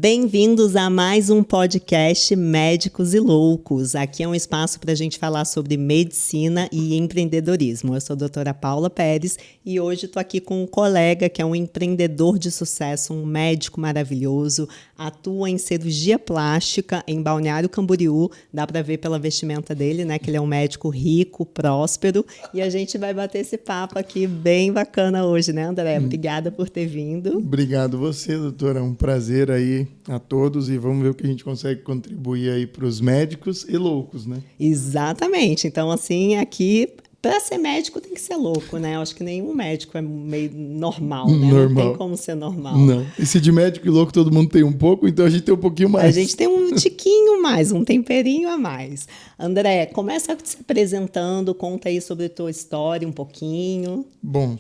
Bem-vindos a mais um podcast Médicos e Loucos. Aqui é um espaço para a gente falar sobre medicina e empreendedorismo. Eu sou a doutora Paula Pérez e hoje estou aqui com um colega que é um empreendedor de sucesso, um médico maravilhoso, atua em cirurgia plástica em Balneário Camboriú. Dá para ver pela vestimenta dele, né, que ele é um médico rico, próspero. E a gente vai bater esse papo aqui bem bacana hoje, né, André? Obrigada por ter vindo. Obrigado você, doutora. É um prazer aí a todos e vamos ver o que a gente consegue contribuir aí para os médicos e loucos, né? Exatamente. Então, assim, aqui, para ser médico tem que ser louco, né? Eu acho que nenhum médico é meio normal, né? Normal. Não tem como ser normal. Não. E se de médico e louco todo mundo tem um pouco, então a gente tem um pouquinho mais. A gente tem um tiquinho mais, um temperinho a mais. André, começa se apresentando, conta aí sobre a tua história um pouquinho. Bom,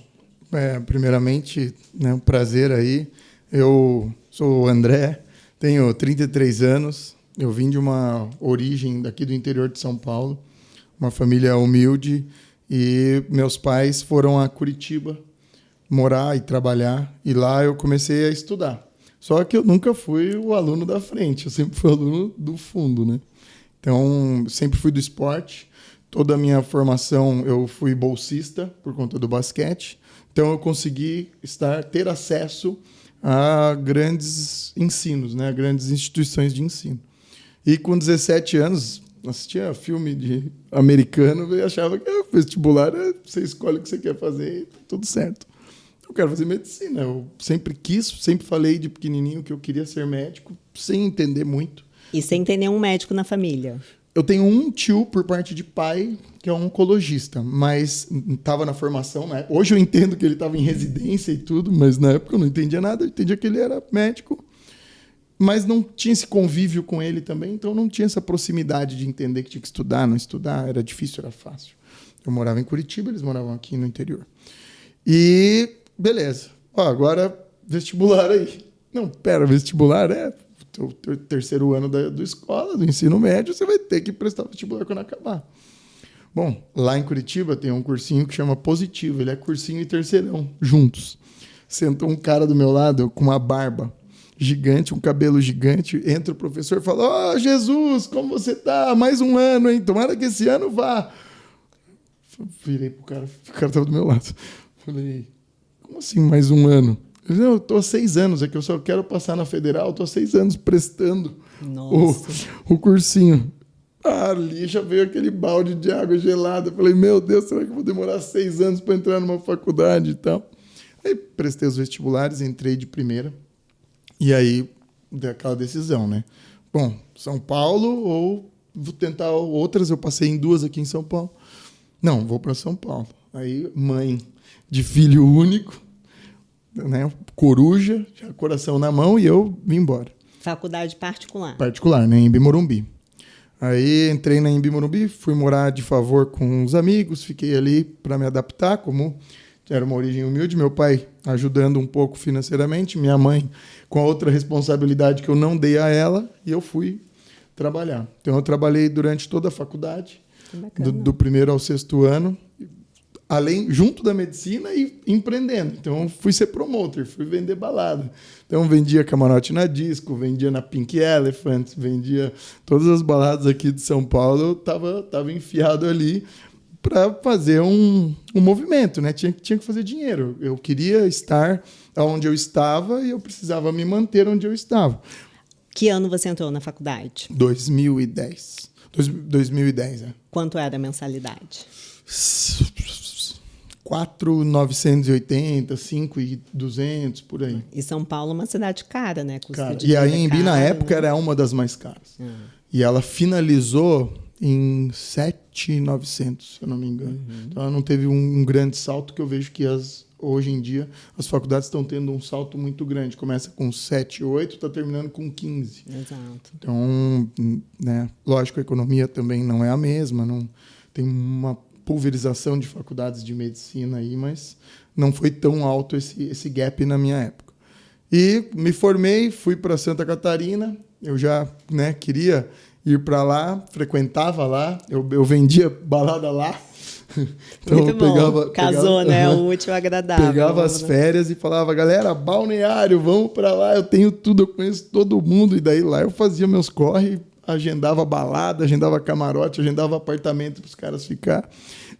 primeiramente, né, um prazer aí. Eu sou o André, tenho 33 anos, eu vim de uma origem daqui do interior de São Paulo, uma família humilde, e meus pais foram a Curitiba morar e trabalhar, e lá eu comecei a estudar. Só que eu nunca fui o aluno da frente, eu sempre fui o aluno do fundo, né? Então, sempre fui do esporte, toda a minha formação eu fui bolsista por conta do basquete, então eu consegui ter acesso a grandes ensinos, né? A grandes instituições de ensino. E com 17 anos, assistia filme de americano e achava que vestibular você escolhe o que você quer fazer e tá tudo certo. Eu quero fazer medicina. Eu sempre quis, sempre falei de pequenininho que eu queria ser médico, sem entender muito. E sem ter nenhum médico na família? Eu tenho um tio por parte de pai que é um oncologista, mas estava na formação, né? Hoje eu entendo que ele estava em residência e tudo, mas na época eu não entendia nada, eu entendia que ele era médico, mas não tinha esse convívio com ele também, então não tinha essa proximidade de entender que tinha que estudar, não estudar, era difícil, era fácil. Eu morava em Curitiba, eles moravam aqui no interior. E beleza, agora vestibular aí. Não, vestibular o terceiro ano da escola, do ensino médio, você vai ter que prestar vestibular quando acabar. Bom, lá em Curitiba tem um cursinho que chama Positivo, ele é cursinho e terceirão, juntos. Sentou um cara do meu lado com uma barba gigante, um cabelo gigante, entra o professor e fala: "Ó, Jesus, como você tá? Mais um ano, hein? Tomara que esse ano vá." Virei pro cara, o cara estava do meu lado. Falei: "Como assim mais um ano?" Eu estou há 6 anos aqui, eu só quero passar na federal, estou há 6 anos prestando o cursinho. Ali já veio aquele balde de água gelada. Eu falei: "Meu Deus, será que eu vou demorar 6 anos para entrar numa faculdade e tal?" Aí prestei os vestibulares, entrei de primeira. E aí, dei aquela decisão, né? Bom, São Paulo ou vou tentar outras. Eu passei em 2 aqui em São Paulo. Não, vou para São Paulo. Aí, mãe de filho único, né, coruja, já coração na mão, e eu vim embora. Faculdade particular? Particular, né, em Morumbi. Aí entrei na Embi Morumbi, fui morar de favor com os amigos, fiquei ali para me adaptar, como era uma origem humilde, meu pai ajudando um pouco financeiramente, minha mãe com a outra responsabilidade que eu não dei a ela, e eu fui trabalhar. Então eu trabalhei durante toda a faculdade, do primeiro ao 6º ano, junto da medicina e empreendendo. Então, fui ser promotor, fui vender balada. Então, vendia camarote na Disco, vendia na Pink Elephant, vendia todas as baladas aqui de São Paulo. Eu estava enfiado ali para fazer um movimento, né? Tinha que fazer dinheiro. Eu queria estar onde eu estava e eu precisava me manter onde eu estava. Que ano você entrou na faculdade? 2010. 2010, é. Quanto era a mensalidade? 4.980, 5.200, por aí. E São Paulo é uma cidade cara, né? Cara, e a Embi, na época, era uma das mais caras. E ela finalizou em 7.900, se eu não me engano. Então, ela não teve um grande salto, que eu vejo que hoje em dia as faculdades estão tendo um salto muito grande. Começa com 7, 8, está terminando com 15. Exato. Então, né, lógico, a economia também não é a mesma, não tem uma pulverização de faculdades de medicina aí, mas não foi tão alto esse gap na minha época. E me formei, fui para Santa Catarina, eu já, né, queria ir para lá, frequentava lá, eu vendia balada lá, Então, muito bom. Casou, né? O útil agradável. Pegava as férias e falava, galera, balneário, vamos para lá, eu tenho tudo, eu conheço todo mundo. E daí lá eu fazia meus corre, agendava balada, agendava camarote, agendava apartamento para os caras ficar.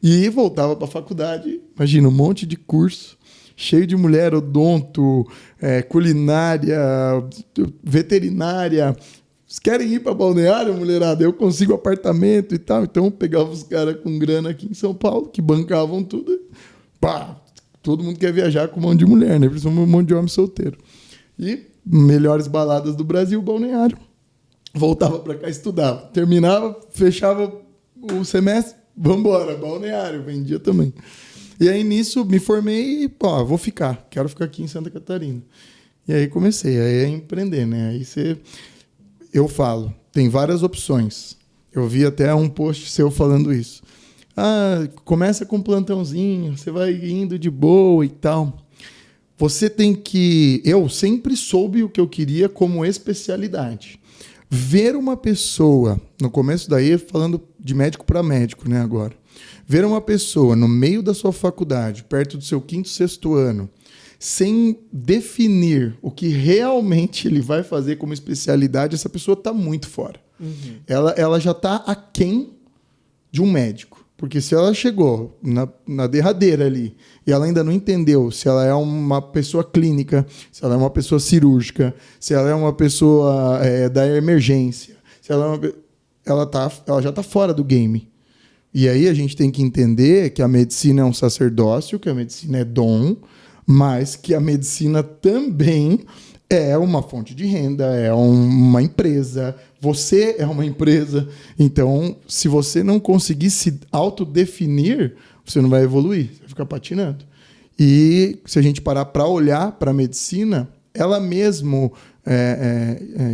E voltava para a faculdade, imagina, um monte de curso, cheio de mulher, odonto, culinária, veterinária. Vocês querem ir para balneário, mulherada? Eu consigo apartamento e tal. Então, eu pegava os caras com grana aqui em São Paulo, que bancavam tudo. Pá, todo mundo quer viajar com um monte de mulher, né? Principalmente um monte de homem solteiro. E melhores baladas do Brasil, balneário. Voltava para cá, estudava. Terminava, fechava o semestre, vamos embora, balneário. Vendia também. E aí, nisso, me formei e, vou ficar. Quero ficar aqui em Santa Catarina. E aí, comecei a empreender, né? Aí eu falo, tem várias opções. Eu vi até um post seu falando isso. Começa com um plantãozinho, você vai indo de boa e tal. Você tem que... Eu sempre soube o que eu queria como especialidade. Ver uma pessoa, no começo daí, falando de médico para médico, né, agora. Ver uma pessoa no meio da sua faculdade, perto do seu 5º, 6º ano, sem definir o que realmente ele vai fazer como especialidade, essa pessoa está muito fora. Uhum. Ela já está aquém de um médico. Porque se ela chegou na derradeira ali e ela ainda não entendeu se ela é uma pessoa clínica, se ela é uma pessoa cirúrgica, se ela é uma pessoa da emergência, se ela já está fora do game. E aí a gente tem que entender que a medicina é um sacerdócio, que a medicina é dom, mas que a medicina também é uma fonte de renda, é uma empresa, você é uma empresa. Então, se você não conseguir se autodefinir, você não vai evoluir, você vai ficar patinando. E se a gente parar para olhar para a medicina, ela mesmo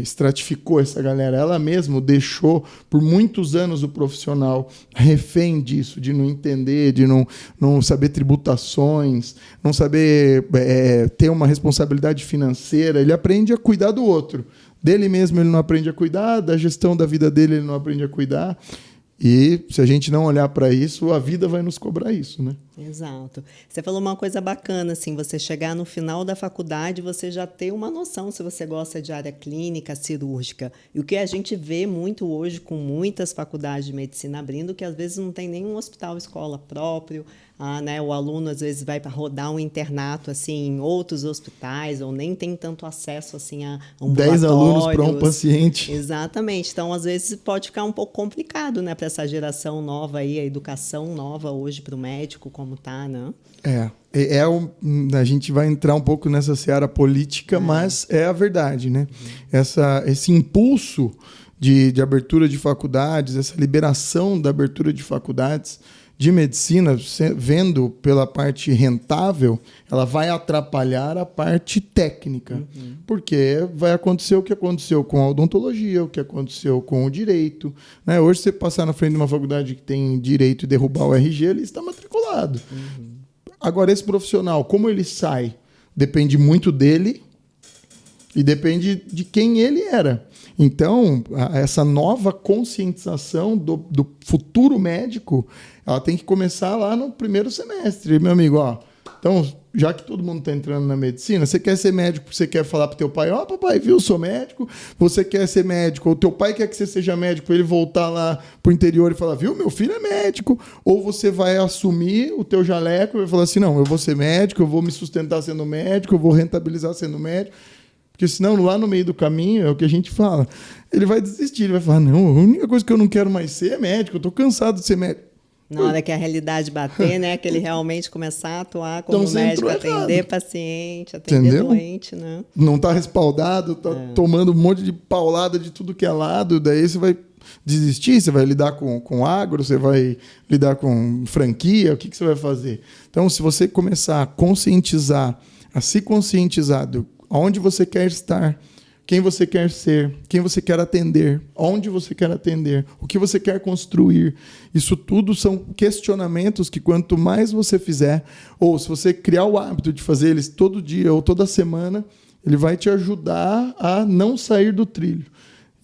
estratificou essa galera, ela mesmo deixou por muitos anos o profissional refém disso, de não entender, de não saber tributações, não saber ter uma responsabilidade financeira. Ele aprende a cuidar do outro. Dele mesmo ele não aprende a cuidar, da gestão da vida dele ele não aprende a cuidar. E se a gente não olhar para isso, a vida vai nos cobrar isso, né? Exato. Você falou uma coisa bacana, assim, você chegar no final da faculdade, você já ter uma noção se você gosta de área clínica, cirúrgica. E o que a gente vê muito hoje com muitas faculdades de medicina abrindo, que às vezes não tem nenhum hospital escola próprio, né? O aluno às vezes vai para rodar um internato assim, em outros hospitais, ou nem tem tanto acesso assim, a ambulatórios. 10 alunos para um paciente. Exatamente. Então, às vezes, pode ficar um pouco complicado, né, para essa geração nova aí, a educação nova hoje para o médico, como tá, né? A gente vai entrar um pouco nessa seara política, mas é a verdade, né? Esse impulso de abertura de faculdades, essa liberação da abertura de faculdades de medicina, vendo pela parte rentável, ela vai atrapalhar a parte técnica. Uhum. Porque vai acontecer o que aconteceu com a odontologia, o que aconteceu com o direito. Né? Hoje, você passar na frente de uma faculdade que tem direito e derrubar o RG, ele está matriculado. Uhum. Agora, esse profissional, como ele sai, depende muito dele e depende de quem ele era. Então, essa nova conscientização do futuro médico, ela tem que começar lá no primeiro semestre, meu amigo. Então, já que todo mundo está entrando na medicina, você quer ser médico, você quer falar para o teu pai, papai, viu, eu sou médico. Você quer ser médico, ou teu pai quer que você seja médico, para ele voltar lá para o interior e falar, viu, meu filho é médico. Ou você vai assumir o teu jaleco e vai falar assim, não, eu vou ser médico, eu vou me sustentar sendo médico, eu vou rentabilizar sendo médico. Porque senão, lá no meio do caminho, é o que a gente fala, ele vai desistir, ele vai falar, não, a única coisa que eu não quero mais ser é médico, eu estou cansado de ser médico. Na hora que a realidade bater, né, que ele realmente começar a atuar como médico, atender paciente, atender doente, né? Não está respaldado, está tomando um monte de paulada de tudo que é lado, daí você vai desistir, você vai lidar com agro, você vai lidar com franquia, o que você vai fazer? Então, se você começar a conscientizar, a se conscientizar onde você quer estar, quem você quer ser, quem você quer atender, onde você quer atender, o que você quer construir. Isso tudo são questionamentos que quanto mais você fizer, ou se você criar o hábito de fazer eles todo dia ou toda semana, ele vai te ajudar a não sair do trilho.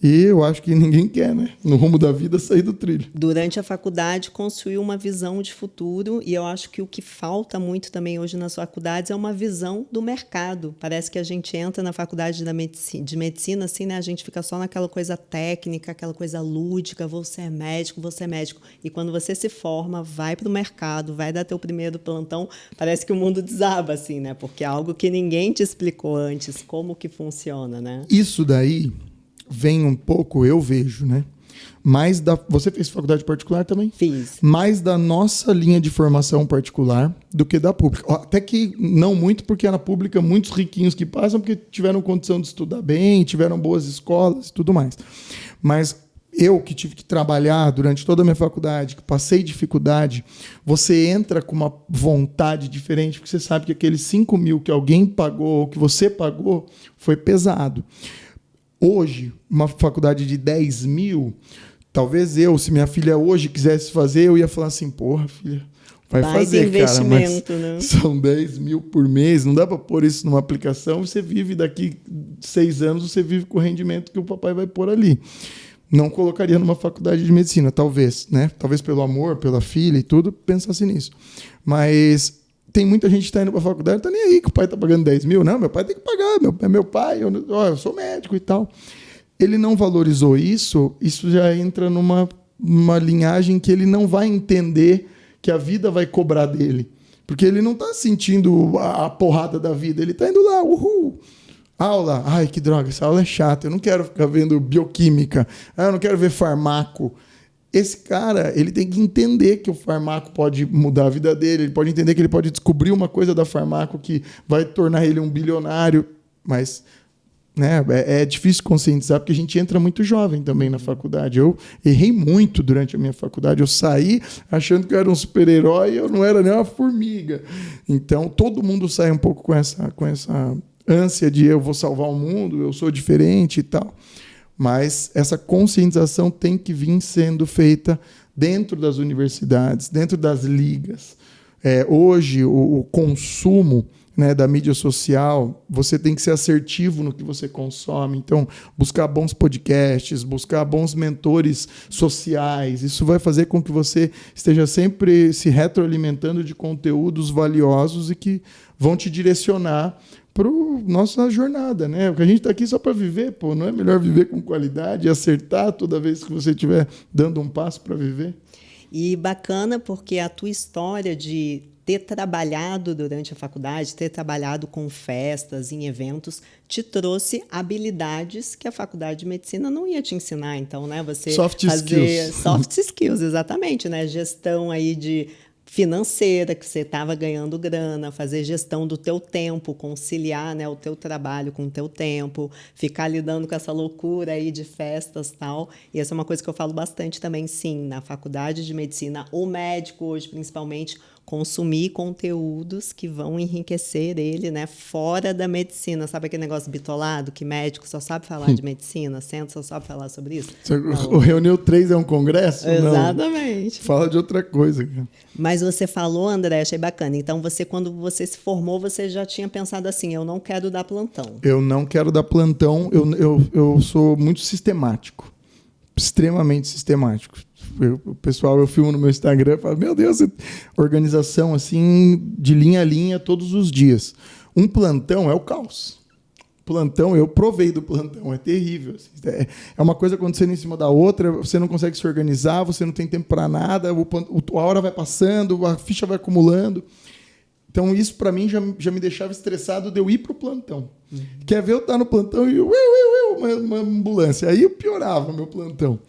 E eu acho que ninguém quer, né? No rumo da vida, sair do trilho. Durante a faculdade, construiu uma visão de futuro, e eu acho que o que falta muito também hoje nas faculdades é uma visão do mercado. Parece que a gente entra na faculdade de medicina, assim, né? A gente fica só naquela coisa técnica, aquela coisa lúdica, você é médico, você é médico. E quando você se forma, vai para o mercado, vai dar teu primeiro plantão, parece que o mundo desaba, assim, né? Porque é algo que ninguém te explicou antes, como que funciona, né? Isso daí vem um pouco, eu vejo, né? Você fez faculdade particular também? Fiz. Mais da nossa linha de formação particular do que da pública. Até que não muito, porque na pública muitos riquinhos que passam porque tiveram condição de estudar bem, tiveram boas escolas e tudo mais. Mas eu que tive que trabalhar durante toda a minha faculdade, que passei dificuldade, você entra com uma vontade diferente, porque você sabe que aqueles 5 mil que alguém pagou, ou que você pagou, foi pesado. Hoje, uma faculdade de 10 mil, talvez se minha filha hoje quisesse fazer, eu ia falar assim, porra, filha, vai fazer, cara, mas né? São 10 mil por mês, não dá para pôr isso numa aplicação, você vive daqui 6 anos, você vive com o rendimento que o papai vai pôr ali. Não colocaria numa faculdade de medicina, talvez, né? Talvez pelo amor, pela filha e tudo, pensasse nisso. Mas tem muita gente que está indo para a faculdade, não está nem aí que o pai está pagando 10 mil. Não, meu pai tem que pagar, é meu pai, eu sou médico e tal. Ele não valorizou isso já entra numa linhagem que ele não vai entender que a vida vai cobrar dele. Porque ele não está sentindo a porrada da vida, ele está indo lá, uhul. Aula, ai que droga, essa aula é chata, eu não quero ficar vendo bioquímica, eu não quero ver farmaco. Esse cara, ele tem que entender que o farmaco pode mudar a vida dele, ele pode entender que ele pode descobrir uma coisa da farmaco que vai tornar ele um bilionário, mas né, é difícil conscientizar porque a gente entra muito jovem também na faculdade. Eu errei muito durante a minha faculdade, eu saí achando que eu era um super-herói e eu não era nem uma formiga. Então, todo mundo sai um pouco com essa ânsia de eu vou salvar o mundo, eu sou diferente e tal. Mas essa conscientização tem que vir sendo feita dentro das universidades, dentro das ligas. Hoje, o consumo, né, da mídia social, você tem que ser assertivo no que você consome. Então, buscar bons podcasts, buscar bons mentores sociais. Isso vai fazer com que você esteja sempre se retroalimentando de conteúdos valiosos e que vão te direcionar para a nossa jornada, né? Porque a gente está aqui só para viver, pô. Não é melhor viver com qualidade e acertar toda vez que você estiver dando um passo para viver? E bacana porque a tua história de ter trabalhado durante a faculdade, ter trabalhado com festas, em eventos, te trouxe habilidades que a faculdade de medicina não ia te ensinar. Então, né? Você soft skills. Soft skills, exatamente, né? Gestão aí de financeira, que você estava ganhando grana, fazer gestão do teu tempo, conciliar, né, o teu trabalho com o teu tempo, ficar lidando com essa loucura aí de festas e tal. E essa é uma coisa que eu falo bastante também, sim, na faculdade de medicina, o médico hoje, principalmente, consumir conteúdos que vão enriquecer ele, né, fora da medicina. Sabe aquele negócio bitolado que médico só sabe falar de medicina, centro só sabe falar sobre isso? O Reuniu 3 é um congresso? Exatamente. Não. Fala de outra coisa. Mas você falou, André, achei bacana. Então, quando você se formou, você já tinha pensado assim, eu não quero dar plantão. Eu não quero dar plantão, eu sou muito sistemático. Extremamente sistemático. Eu filmo no meu Instagram e falo, meu Deus, organização assim, de linha a linha, todos os dias. Um plantão é o caos. Plantão, eu provei do plantão, é terrível. É uma coisa acontecendo em cima da outra, você não consegue se organizar, você não tem tempo para nada, a hora vai passando, a ficha vai acumulando. Então, isso para mim já me deixava estressado de eu ir para o plantão. Quer ver eu estar no plantão e uma ambulância. Aí eu piorava meu plantão.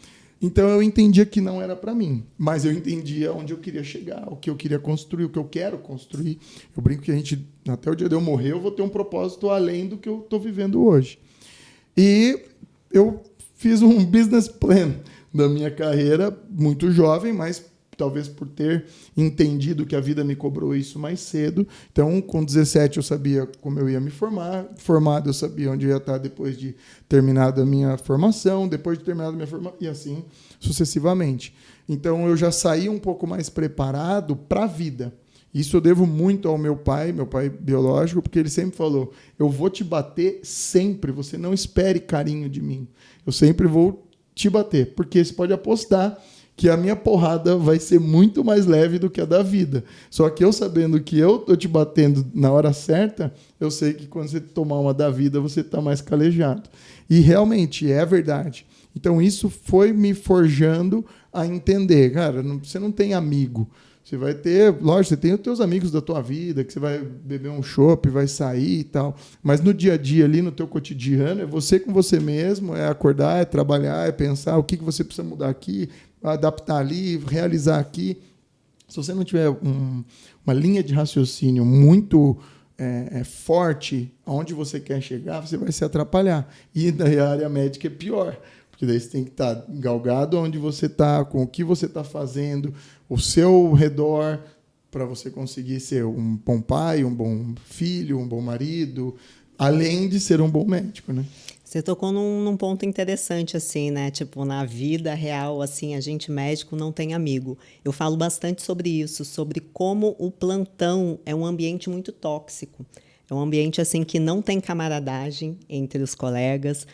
Então, eu entendia que não era para mim, mas eu entendia onde eu queria chegar, o que eu queria construir, o que eu quero construir. Eu brinco que até o dia de eu morrer, eu vou ter um propósito além do que eu estou vivendo hoje. E eu fiz um business plan da minha carreira, muito jovem, mas talvez por ter entendido que a vida me cobrou isso mais cedo. Então, com 17, eu sabia como eu ia me formar. Formado, eu sabia onde eu ia estar depois de terminada a minha formação, depois de terminada a minha formação, e assim sucessivamente. Então, eu já saí um pouco mais preparado para a vida. Isso eu devo muito ao meu pai biológico, porque ele sempre falou: eu vou te bater sempre, você não espere carinho de mim. Eu sempre vou te bater, porque você pode apostar que a minha porrada vai ser muito mais leve do que a da vida. Só que eu sabendo que eu tô te batendo na hora certa, eu sei que quando você tomar uma da vida, você tá mais calejado. E realmente é verdade. Então isso foi me forjando a entender, cara, você não tem amigo. Você vai ter, lógico, você tem os teus amigos da tua vida, que você vai beber um chopp, vai sair e tal. Mas no dia a dia, ali no teu cotidiano, é você com você mesmo, é acordar, é trabalhar, é pensar o que você precisa mudar aqui, adaptar ali, realizar aqui. Se você não tiver uma linha de raciocínio muito forte, aonde você quer chegar, você vai se atrapalhar. E daí a área médica é pior. Porque daí você tem que estar galgado onde você está, com o que você está fazendo, o seu redor, para você conseguir ser um bom pai, um bom filho, um bom marido, além de ser um bom médico, né? Você tocou num ponto interessante, assim, né? Tipo, na vida real, assim, a gente médico não tem amigo. Eu falo bastante sobre isso, sobre como o plantão é um ambiente muito tóxico. É um ambiente assim que não tem camaradagem entre os colegas.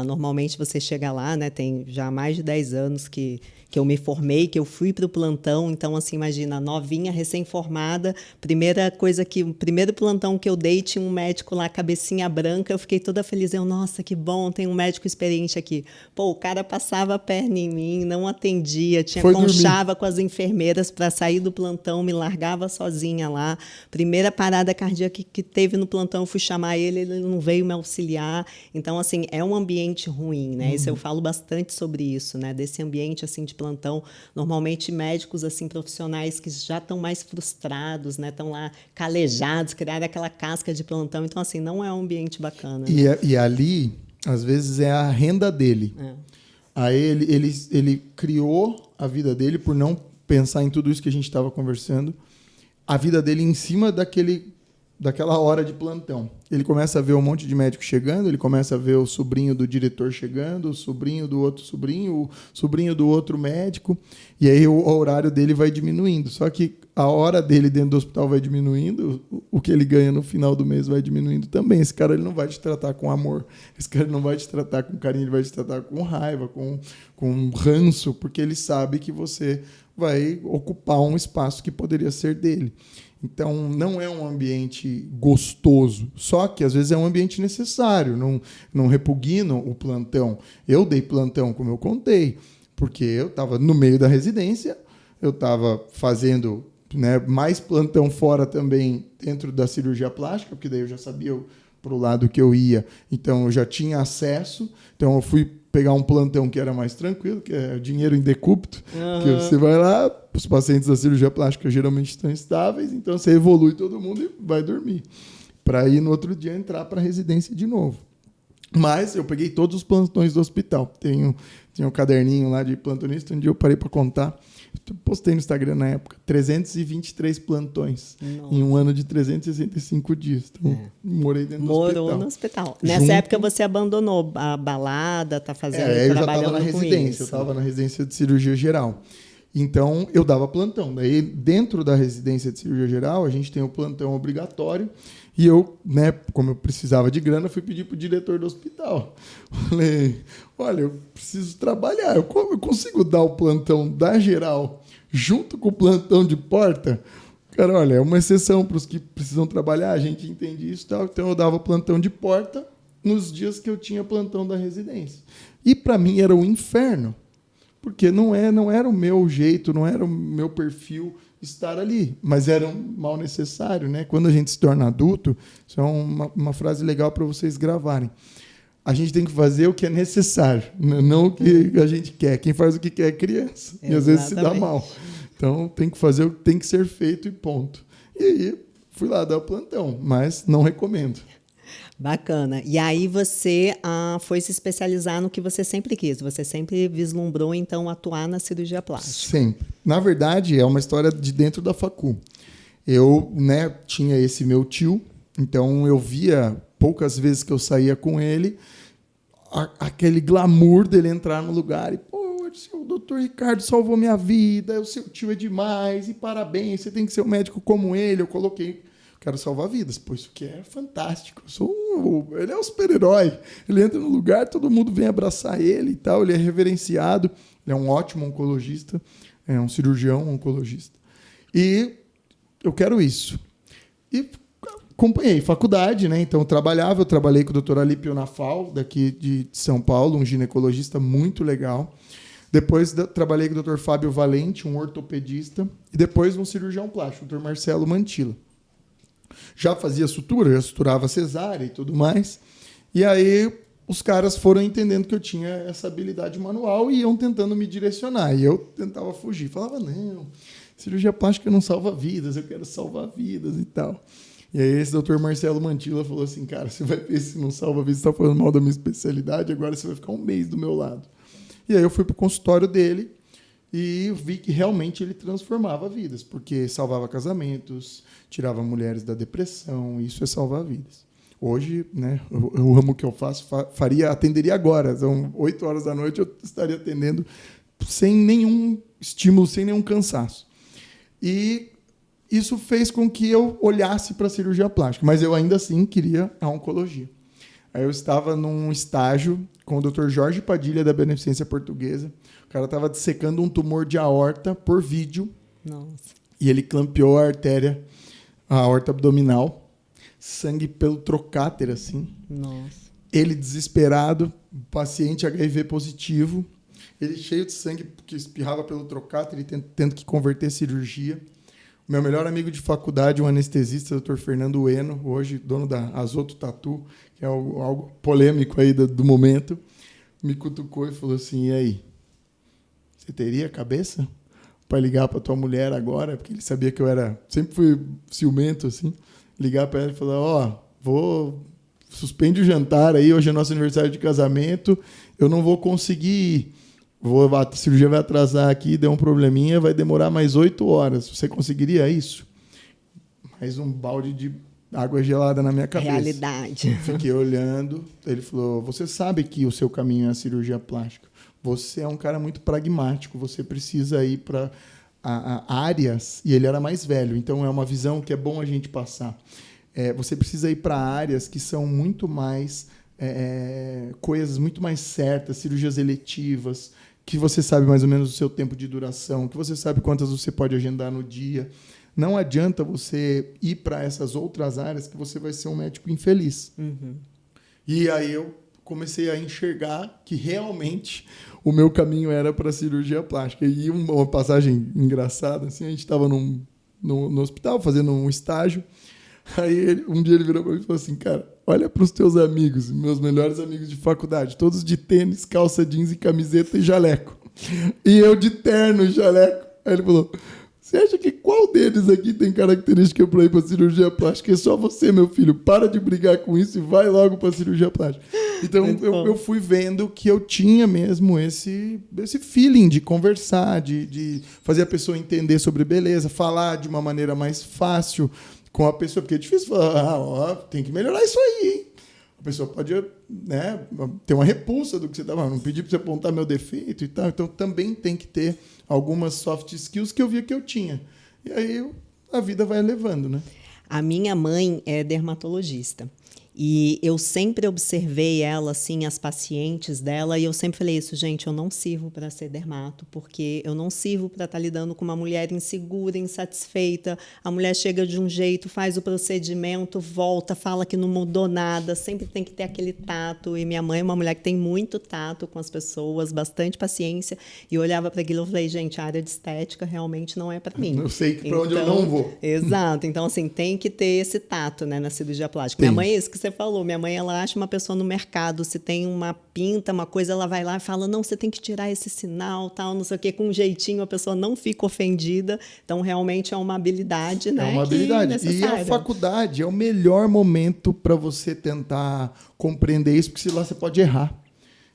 Normalmente você chega lá, né? Tem já mais de 10 anos que eu me formei, que eu fui para o plantão. Então, assim, imagina, novinha, recém-formada, o primeiro plantão que eu dei tinha um médico lá, cabecinha branca, eu fiquei toda feliz. Nossa, que bom, tem um médico experiente aqui. Pô, o cara passava a perna em mim, não atendia, conchava com as enfermeiras para sair do plantão, me largava sozinha lá. Primeira parada cardíaca que teve no plantão, eu fui chamar ele não veio me auxiliar. Então, assim, é um ambiente ruim, né? Isso eu falo bastante sobre isso, né? Desse ambiente, assim, de plantão. Normalmente, médicos, assim, profissionais que já estão mais frustrados, né? Estão lá calejados, criaram aquela casca de plantão. Então, assim, não é um ambiente bacana. Né? E ali, às vezes, é a renda dele. Aí ele criou a vida dele por não pensar em tudo isso que a gente estava conversando. A vida dele em cima daquela hora de plantão. Ele começa a ver um monte de médico chegando, ele começa a ver o sobrinho do diretor chegando, o sobrinho do outro sobrinho, o sobrinho do outro médico, e aí o horário dele vai diminuindo. Só que a hora dele dentro do hospital vai diminuindo, o que ele ganha no final do mês vai diminuindo também. Esse cara ele não vai te tratar com amor, esse cara não vai te tratar com carinho, ele vai te tratar com raiva, com ranço, porque ele sabe que você vai ocupar um espaço que poderia ser dele. Então, não é um ambiente gostoso, só que às vezes é um ambiente necessário, não repugno o plantão. Eu dei plantão, como eu contei, porque eu estava no meio da residência, eu estava fazendo, né, mais plantão fora também dentro da cirurgia plástica, porque daí eu já sabia para o lado que eu ia, então eu já tinha acesso, então eu fui pegar um plantão que era mais tranquilo, que é dinheiro em decúbito, que você vai lá, os pacientes da cirurgia plástica geralmente estão estáveis, então você evolui todo mundo e vai dormir, para ir no outro dia entrar para a residência de novo. Mas eu peguei todos os plantões do hospital. Tinha um caderninho lá de plantonista, onde eu parei para contar. Eu postei no Instagram na época, 323 plantões. Nossa. Em um ano de 365 dias. Então, morei dentro do hospital. Morou no hospital. Nessa época você abandonou a balada, tá fazendo, eu já estava na residência. Eu estava na residência de cirurgia geral. Então, eu dava plantão. Daí, dentro da residência de cirurgia geral, a gente tem o plantão obrigatório. E eu, né, como eu precisava de grana, fui pedir para o diretor do hospital. Falei, olha, eu preciso trabalhar. Eu consigo dar o plantão da geral junto com o plantão de porta? Cara, olha, é uma exceção para os que precisam trabalhar, a gente entende isso e tal. Então, eu dava plantão de porta nos dias que eu tinha plantão da residência. E, para mim, era um inferno. Porque não era o meu jeito, não era o meu perfil estar ali, mas era um mal necessário, né? Quando a gente se torna adulto, isso é uma frase legal para vocês gravarem. A gente tem que fazer o que é necessário, não o que a gente quer. Quem faz o que quer é criança. Exatamente. E às vezes se dá mal. Então tem que fazer o que tem que ser feito e ponto. E aí fui lá dar o plantão, mas não recomendo. Bacana. E aí você foi se especializar no que você sempre quis. Você sempre vislumbrou, então, atuar na cirurgia plástica. Sempre. Na verdade, é uma história de dentro da facu. Eu, né, tinha esse meu tio, então eu via, poucas vezes que eu saía com ele, aquele glamour dele entrar no lugar e, pô, o doutor Ricardo salvou minha vida, o seu tio é demais, e parabéns, você tem que ser um médico como ele. Eu coloquei, quero salvar vidas, pô, isso que é fantástico. Ele é um super-herói. Ele entra no lugar, todo mundo vem abraçar ele e tal, ele é reverenciado, ele é um ótimo oncologista, é um cirurgião oncologista. E eu quero isso. E acompanhei faculdade, né? Então eu trabalhei com o Dr. Alípio Nafal, daqui de São Paulo, um ginecologista muito legal. Depois trabalhei com o Dr. Fábio Valente, um ortopedista, e depois um cirurgião plástico, o Dr. Marcelo Mantilla. Já fazia sutura, já suturava cesárea e tudo mais. E aí os caras foram entendendo que eu tinha essa habilidade manual e iam tentando me direcionar. E eu tentava fugir. Falava, não, cirurgia plástica não salva vidas, eu quero salvar vidas e tal. E aí esse doutor Marcelo Mantilla falou assim, cara, você vai ver se não salva vidas, você está falando mal da minha especialidade, agora você vai ficar um mês do meu lado. E aí eu fui para o consultório dele e vi que realmente ele transformava vidas, porque salvava casamentos, tirava mulheres da depressão, isso é salvar vidas. Hoje, né, eu amo o que eu faço, atenderia agora, são 8 horas da noite, eu estaria atendendo sem nenhum estímulo, sem nenhum cansaço. E isso fez com que eu olhasse para a cirurgia plástica, mas eu ainda assim queria a oncologia. Aí eu estava num estágio com o Dr. Jorge Padilha, da Beneficência Portuguesa. O cara estava dissecando um tumor de aorta por vídeo. Nossa. E ele clampeou a aorta abdominal, sangue pelo trocáter, assim. Nossa. Ele desesperado, paciente HIV positivo, ele cheio de sangue que espirrava pelo trocáter, ele tendo que converter cirurgia. Meu melhor amigo de faculdade, um anestesista, o Dr. Fernando Ueno, hoje dono da Azoto Tatu, que é algo polêmico aí do momento, me cutucou e falou assim, e aí, você teria cabeça para ligar para tua mulher agora? Porque ele sabia que eu sempre fui ciumento, assim, ligar para ela e falar, suspende o jantar aí, hoje é nosso aniversário de casamento, eu não vou conseguir ir. A cirurgia vai atrasar aqui, deu um probleminha, vai demorar mais 8 horas. Você conseguiria isso? Mais um balde de água gelada na minha cabeça. Realidade. Fiquei olhando. Ele falou, você sabe que o seu caminho é a cirurgia plástica. Você é um cara muito pragmático. Você precisa ir para áreas... E ele era mais velho, então é uma visão que é bom a gente passar. Você precisa ir para áreas que são muito mais... coisas muito mais certas, cirurgias eletivas, que você sabe mais ou menos o seu tempo de duração, que você sabe quantas você pode agendar no dia. Não adianta você ir para essas outras áreas que você vai ser um médico infeliz. Uhum. E aí eu comecei a enxergar que realmente o meu caminho era para a cirurgia plástica. E uma passagem engraçada, assim, a gente estava no hospital fazendo um estágio. Aí um dia ele virou para mim e falou assim, cara, olha para os teus amigos, meus melhores amigos de faculdade, todos de tênis, calça jeans e camiseta e jaleco. E eu de terno e jaleco. Aí ele falou, você acha que qual deles aqui tem característica para ir para cirurgia plástica? É só você, meu filho, para de brigar com isso e vai logo para cirurgia plástica. Então eu fui vendo que eu tinha mesmo esse feeling de conversar, de fazer a pessoa entender sobre beleza, falar de uma maneira mais fácil com a pessoa, porque é difícil falar, tem que melhorar isso aí, hein? A pessoa pode, né, ter uma repulsa do que você está falando, não pedir para você apontar meu defeito e tal, então também tem que ter algumas soft skills que eu via que eu tinha. E aí a vida vai levando, né? A minha mãe é dermatologista. E eu sempre observei ela, assim, as pacientes dela, e eu sempre falei isso, gente, eu não sirvo para ser dermato, porque eu não sirvo para estar lidando com uma mulher insegura, insatisfeita. A mulher chega de um jeito, faz o procedimento, volta, fala que não mudou nada, sempre tem que ter aquele tato. E minha mãe é uma mulher que tem muito tato com as pessoas, bastante paciência, e eu olhava para aquilo e falei, gente, a área de estética realmente não é para mim. Eu sei que para onde eu não vou. Exato, então assim, tem que ter esse tato, né, na cirurgia plástica. Tem. Minha mãe é isso que você falou, minha mãe, ela acha uma pessoa no mercado, se tem uma pinta, uma coisa, ela vai lá e fala, não, você tem que tirar esse sinal, tal, não sei o quê, com um jeitinho, a pessoa não fica ofendida, então realmente é uma habilidade, né? É uma habilidade, e a faculdade é o melhor momento para você tentar compreender isso, porque lá você pode errar.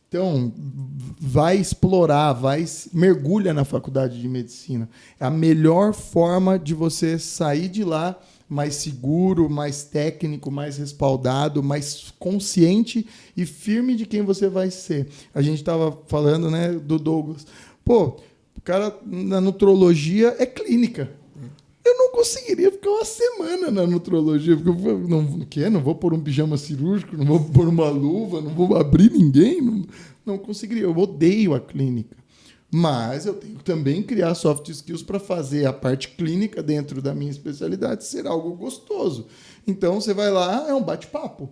Então, vai explorar, mergulha na faculdade de medicina. É a melhor forma de você sair de lá mais seguro, mais técnico, mais respaldado, mais consciente e firme de quem você vai ser. A gente estava falando, né, do Douglas. Pô, o cara na nutrologia é clínica. Eu não conseguiria ficar uma semana na nutrologia, porque eu não vou pôr um pijama cirúrgico, não vou pôr uma luva, não vou abrir ninguém, não conseguiria. Eu odeio a clínica. Mas eu tenho que também criar soft skills para fazer a parte clínica dentro da minha especialidade ser algo gostoso. Então, você vai lá, é um bate-papo.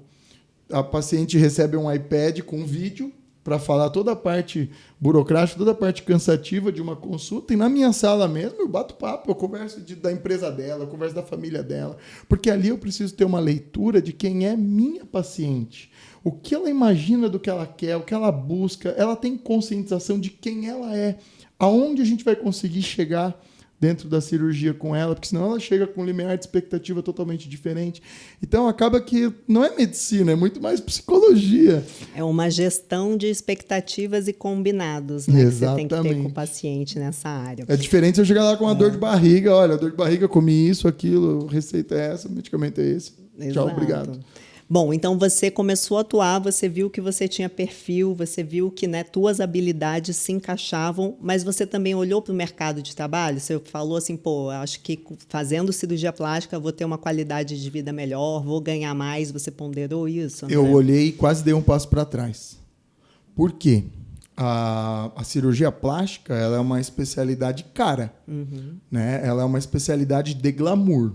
A paciente recebe um iPad com um vídeo para falar toda a parte burocrática, toda a parte cansativa de uma consulta. E na minha sala mesmo, eu bato papo, eu converso da empresa dela, eu converso da família dela. Porque ali eu preciso ter uma leitura de quem é minha paciente. O que ela imagina do que ela quer, o que ela busca. Ela tem conscientização de quem ela é. Aonde a gente vai conseguir chegar dentro da cirurgia com ela, porque senão ela chega com um limiar de expectativa totalmente diferente. Então, acaba que não é medicina, é muito mais psicologia. É uma gestão de expectativas e combinados, né? Exatamente. Que você tem que ter com o paciente nessa área. É diferente se eu chegar lá com uma dor de barriga, olha, dor de barriga, comi isso, aquilo, receita é essa, medicamento é esse. Exato. Tchau, obrigado. Bom, então você começou a atuar, você viu que você tinha perfil, você viu que, né, tuas habilidades se encaixavam, mas você também olhou para o mercado de trabalho? Você falou assim, pô, acho que fazendo cirurgia plástica vou ter uma qualidade de vida melhor, vou ganhar mais, você ponderou isso? André? Eu olhei e quase dei um passo para trás. Por quê? A cirurgia plástica ela é uma especialidade cara, né? Ela é uma especialidade de glamour.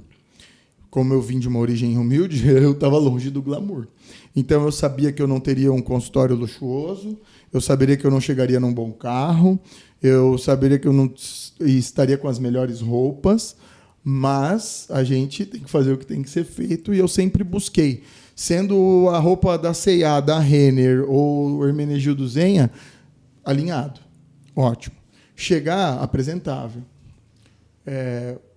Como eu vim de uma origem humilde, eu estava longe do glamour. Então, eu sabia que eu não teria um consultório luxuoso, eu saberia que eu não chegaria num bom carro, eu saberia que eu não estaria com as melhores roupas, mas a gente tem que fazer o que tem que ser feito e eu sempre busquei. Sendo a roupa da C&A, da Renner ou o Hermenegildo Zenha, alinhado. Ótimo. Chegar apresentável.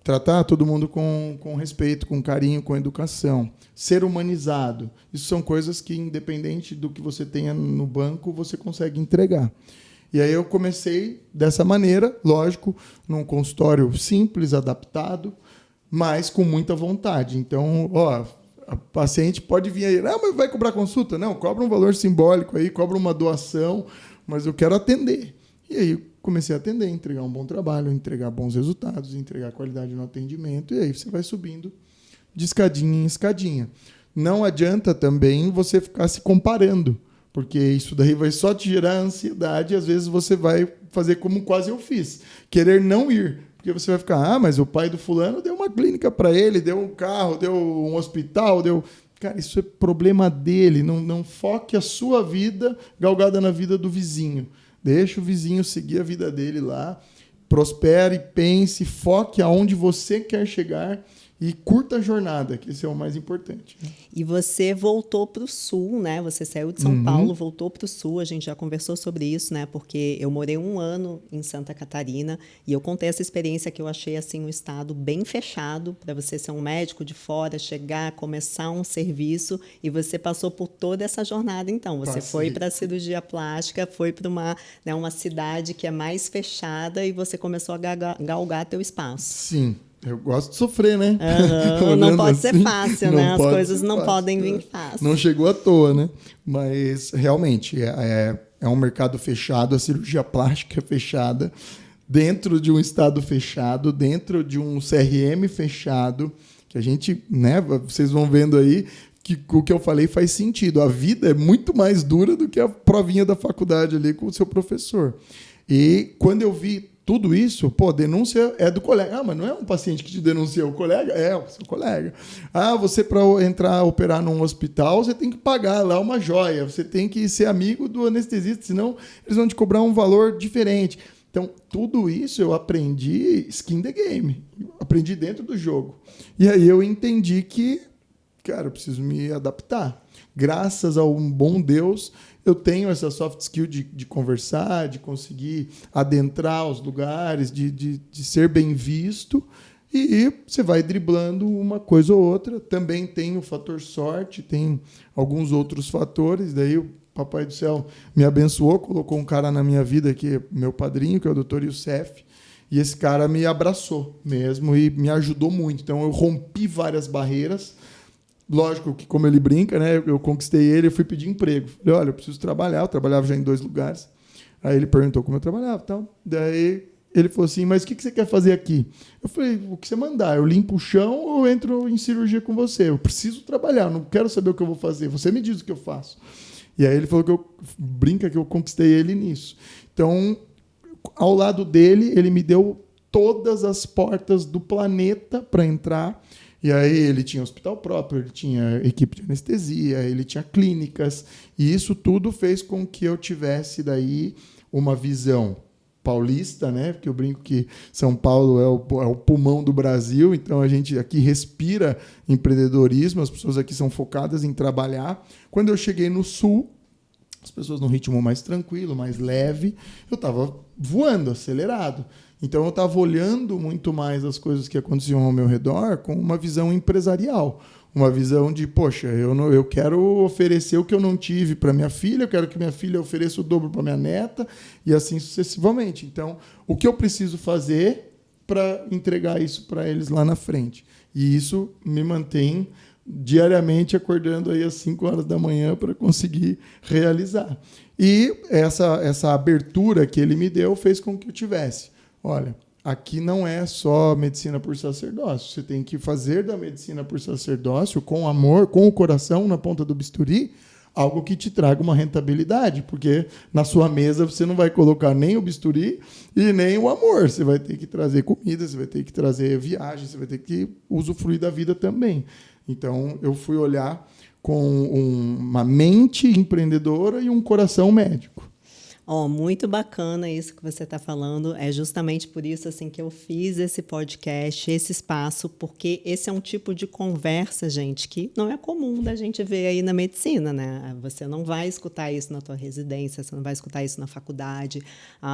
Tratar todo mundo com respeito, com carinho, com educação. Ser humanizado. Isso são coisas que, independente do que você tenha no banco, você consegue entregar. E aí eu comecei dessa maneira, lógico, num consultório simples, adaptado, mas com muita vontade. Então, a paciente pode vir aí, mas vai cobrar consulta? Não, cobra um valor simbólico aí, cobra uma doação, mas eu quero atender. E aí comecei a atender, entregar um bom trabalho, entregar bons resultados, entregar qualidade no atendimento, e aí você vai subindo de escadinha em escadinha. Não adianta também você ficar se comparando, porque isso daí vai só te gerar ansiedade, e às vezes você vai fazer como quase eu fiz, querer não ir, porque você vai ficar, mas o pai do fulano deu uma clínica para ele, deu um carro, deu um hospital, deu... Cara, isso é problema dele, não foque a sua vida galgada na vida do vizinho. Deixa o vizinho seguir a vida dele lá, prospere, pense, foque aonde você quer chegar e curta a jornada, que esse é o mais importante. E você voltou para o Sul, né? Você saiu de São Paulo, voltou para o Sul, a gente já conversou sobre isso, né? Porque eu morei 1 ano em Santa Catarina e eu contei essa experiência que eu achei assim um estado bem fechado para você ser um médico de fora, chegar, começar um serviço, e você passou por toda essa jornada então. Você foi para a cirurgia plástica, foi para uma cidade que é mais fechada e você começou a galgar teu espaço. Sim. Eu gosto de sofrer, né? Não pode ser fácil, né? As coisas não podem vir fácil. Não chegou à toa, né? Mas, realmente, é um mercado fechado, a cirurgia plástica é fechada, dentro de um estado fechado, dentro de um CRM fechado, que a gente, né? Vocês vão vendo aí que o que eu falei faz sentido. A vida é muito mais dura do que a provinha da faculdade ali com o seu professor. E quando eu vi tudo isso, denúncia é do colega. Mas não é um paciente que te denuncia, é o colega? É, o seu colega. Você para operar num hospital, você tem que pagar lá uma joia, você tem que ser amigo do anestesista, senão eles vão te cobrar um valor diferente. Então, tudo isso eu aprendi skin the game, aprendi dentro do jogo. E aí eu entendi que, cara, eu preciso me adaptar. Graças a um bom Deus, eu tenho essa soft skill de conversar, de conseguir adentrar os lugares, de ser bem visto, e você vai driblando uma coisa ou outra. Também tem o fator sorte, tem alguns outros fatores. Daí o Papai do Céu me abençoou, colocou um cara na minha vida, que é meu padrinho, que é o Dr. Youssef, e esse cara me abraçou mesmo e me ajudou muito. Então eu rompi várias barreiras. Lógico que, como ele brinca, né, eu conquistei ele, eu fui pedir emprego. Falei, olha, eu preciso trabalhar. Eu trabalhava já em 2 lugares. Aí ele perguntou como eu trabalhava e tal. Daí ele falou assim, mas o que você quer fazer aqui? Eu falei, o que você mandar, eu limpo o chão ou eu entro em cirurgia com você? Eu preciso trabalhar, não quero saber o que eu vou fazer, você me diz o que eu faço. E aí ele falou que brinca que eu conquistei ele nisso. Então, ao lado dele, ele me deu todas as portas do planeta para entrar. E aí ele tinha hospital próprio, ele tinha equipe de anestesia, ele tinha clínicas. E isso tudo fez com que eu tivesse daí uma visão paulista, né? Porque eu brinco que São Paulo é o pulmão do Brasil, então a gente aqui respira empreendedorismo, as pessoas aqui são focadas em trabalhar. Quando eu cheguei no Sul, as pessoas num ritmo mais tranquilo, mais leve, eu estava voando, acelerado. Então eu estava olhando muito mais as coisas que aconteciam ao meu redor com uma visão empresarial. Uma visão de, poxa, eu quero oferecer o que eu não tive para minha filha, eu quero que minha filha ofereça o dobro para minha neta, e assim sucessivamente. Então, o que eu preciso fazer para entregar isso para eles lá na frente? E isso me mantém diariamente acordando aí às 5 horas da manhã para conseguir realizar. E essa abertura que ele me deu fez com que eu tivesse. Olha, aqui não é só medicina por sacerdócio. Você tem que fazer da medicina por sacerdócio, com amor, com o coração na ponta do bisturi, algo que te traga uma rentabilidade, porque na sua mesa você não vai colocar nem o bisturi e nem o amor. Você vai ter que trazer comida, você vai ter que trazer viagem, você vai ter que usufruir da vida também. Então, eu fui olhar com uma mente empreendedora e um coração médico. Muito bacana isso que você está falando. É justamente por isso assim que eu fiz esse podcast, esse espaço, porque esse é um tipo de conversa, gente, que não é comum da gente ver aí na medicina, né? Você não vai escutar isso na tua residência, você não vai escutar isso na faculdade.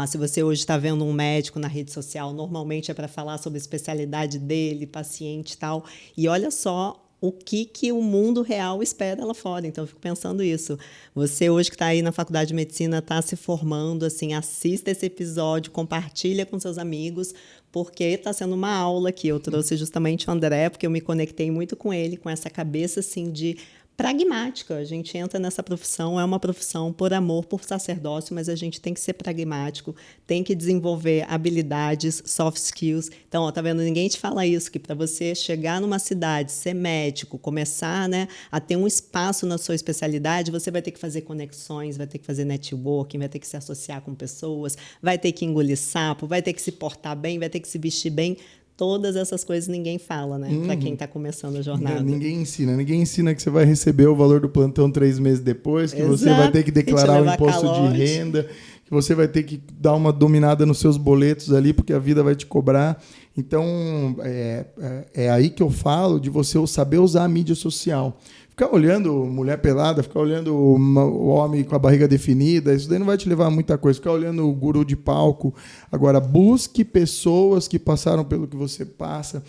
Se você hoje está vendo um médico na rede social, normalmente é para falar sobre a especialidade dele, paciente e tal. E olha só o que o mundo real espera lá fora. Então, eu fico pensando isso. Você hoje que está aí na faculdade de medicina, está se formando, assim, assista esse episódio, compartilha com seus amigos, porque está sendo uma aula que eu trouxe justamente o André, porque eu me conectei muito com ele, com essa cabeça, assim, de pragmática. A gente entra nessa profissão, é uma profissão por amor, por sacerdócio, mas a gente tem que ser pragmático, tem que desenvolver habilidades, soft skills. Então, tá vendo? Ninguém te fala isso, que para você chegar numa cidade, ser médico, começar, né, a ter um espaço na sua especialidade, você vai ter que fazer conexões, vai ter que fazer networking, vai ter que se associar com pessoas, vai ter que engolir sapo, vai ter que se portar bem, vai ter que se vestir bem. Todas essas coisas ninguém fala, né? Para quem está começando a jornada. Ninguém ensina que você vai receber o valor do plantão 3 meses depois, que você vai ter que declarar o imposto de renda, que você vai ter que dar uma dominada nos seus boletos ali, porque a vida vai te cobrar. Então, é aí que eu falo de você saber usar a mídia social. Ficar olhando mulher pelada, ficar olhando o homem com a barriga definida, isso daí não vai te levar a muita coisa. Ficar olhando o guru de palco. Agora, busque pessoas que passaram pelo que você passa.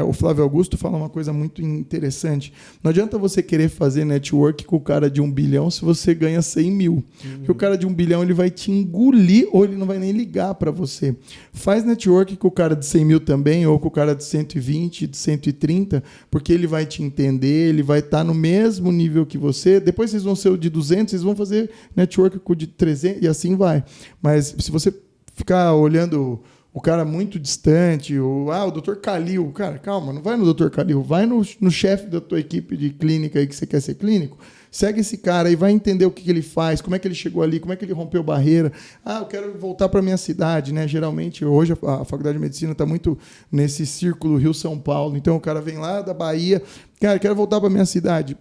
O Flávio Augusto fala uma coisa muito interessante. Não adianta você querer fazer network com o cara de 1 bilhão se você ganha 100 mil. Porque o cara de 1 bilhão ele vai te engolir ou ele não vai nem ligar para você. Faz network com o cara de 100 mil também, ou com o cara de 120, de 130, porque ele vai te entender, ele vai estar no mesmo nível que você. Depois vocês vão ser o de 200, vocês vão fazer network com o de 300 e assim vai. Mas se você ficar olhando o cara muito distante, o Dr. Calil, cara, calma, não vai no Dr. Calil, vai no chefe da tua equipe de clínica aí que você quer ser clínico. Segue esse cara e vai entender o que ele faz, como é que ele chegou ali, como é que ele rompeu barreira. Eu quero voltar para minha cidade, né? Geralmente, hoje, a Faculdade de Medicina está muito nesse círculo Rio-São Paulo. Então, o cara vem lá da Bahia, cara, quero voltar para minha cidade.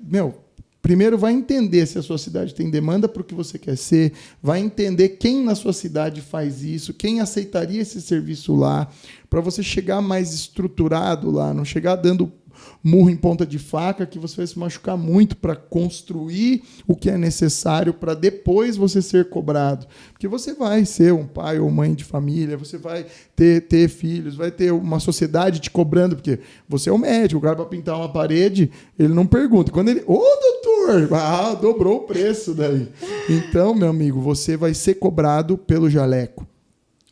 Primeiro vai entender se a sua cidade tem demanda para o que você quer ser, vai entender quem na sua cidade faz isso, quem aceitaria esse serviço lá, para você chegar mais estruturado lá, não chegar dando murro em ponta de faca, que você vai se machucar muito para construir o que é necessário para depois você ser cobrado. Porque você vai ser um pai ou mãe de família, você vai ter filhos, vai ter uma sociedade te cobrando, porque você é o médico, o cara para pintar uma parede, ele não pergunta. Quando ele, doutor, dobrou o preço daí. Então, meu amigo, você vai ser cobrado pelo jaleco.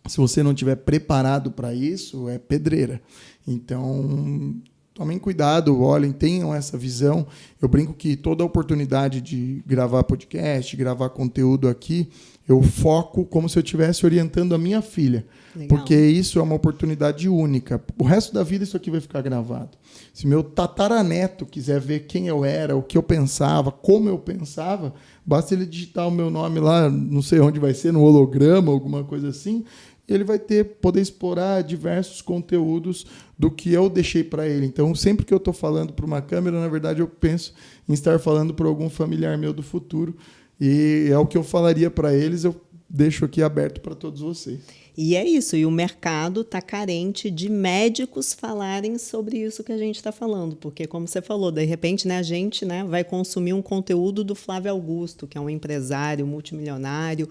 Se você não estiver preparado para isso, é pedreira. Então, tomem cuidado, olhem, tenham essa visão. Eu brinco que toda oportunidade de gravar podcast, gravar conteúdo aqui, eu foco como se eu estivesse orientando a minha filha. Legal. Porque isso é uma oportunidade única. O resto da vida isso aqui vai ficar gravado. Se meu tataraneto quiser ver quem eu era, o que eu pensava, como eu pensava, basta ele digitar o meu nome lá, não sei onde vai ser, no holograma, alguma coisa assim, e ele vai poder explorar diversos conteúdos do que eu deixei para ele. Então, sempre que eu estou falando para uma câmera, na verdade, eu penso em estar falando para algum familiar meu do futuro. E é o que eu falaria para eles, eu deixo aqui aberto para todos vocês. E é isso, e o mercado está carente de médicos falarem sobre isso que a gente está falando, porque, como você falou, de repente, né, a gente, né, vai consumir um conteúdo do Flávio Augusto, que é um empresário multimilionário,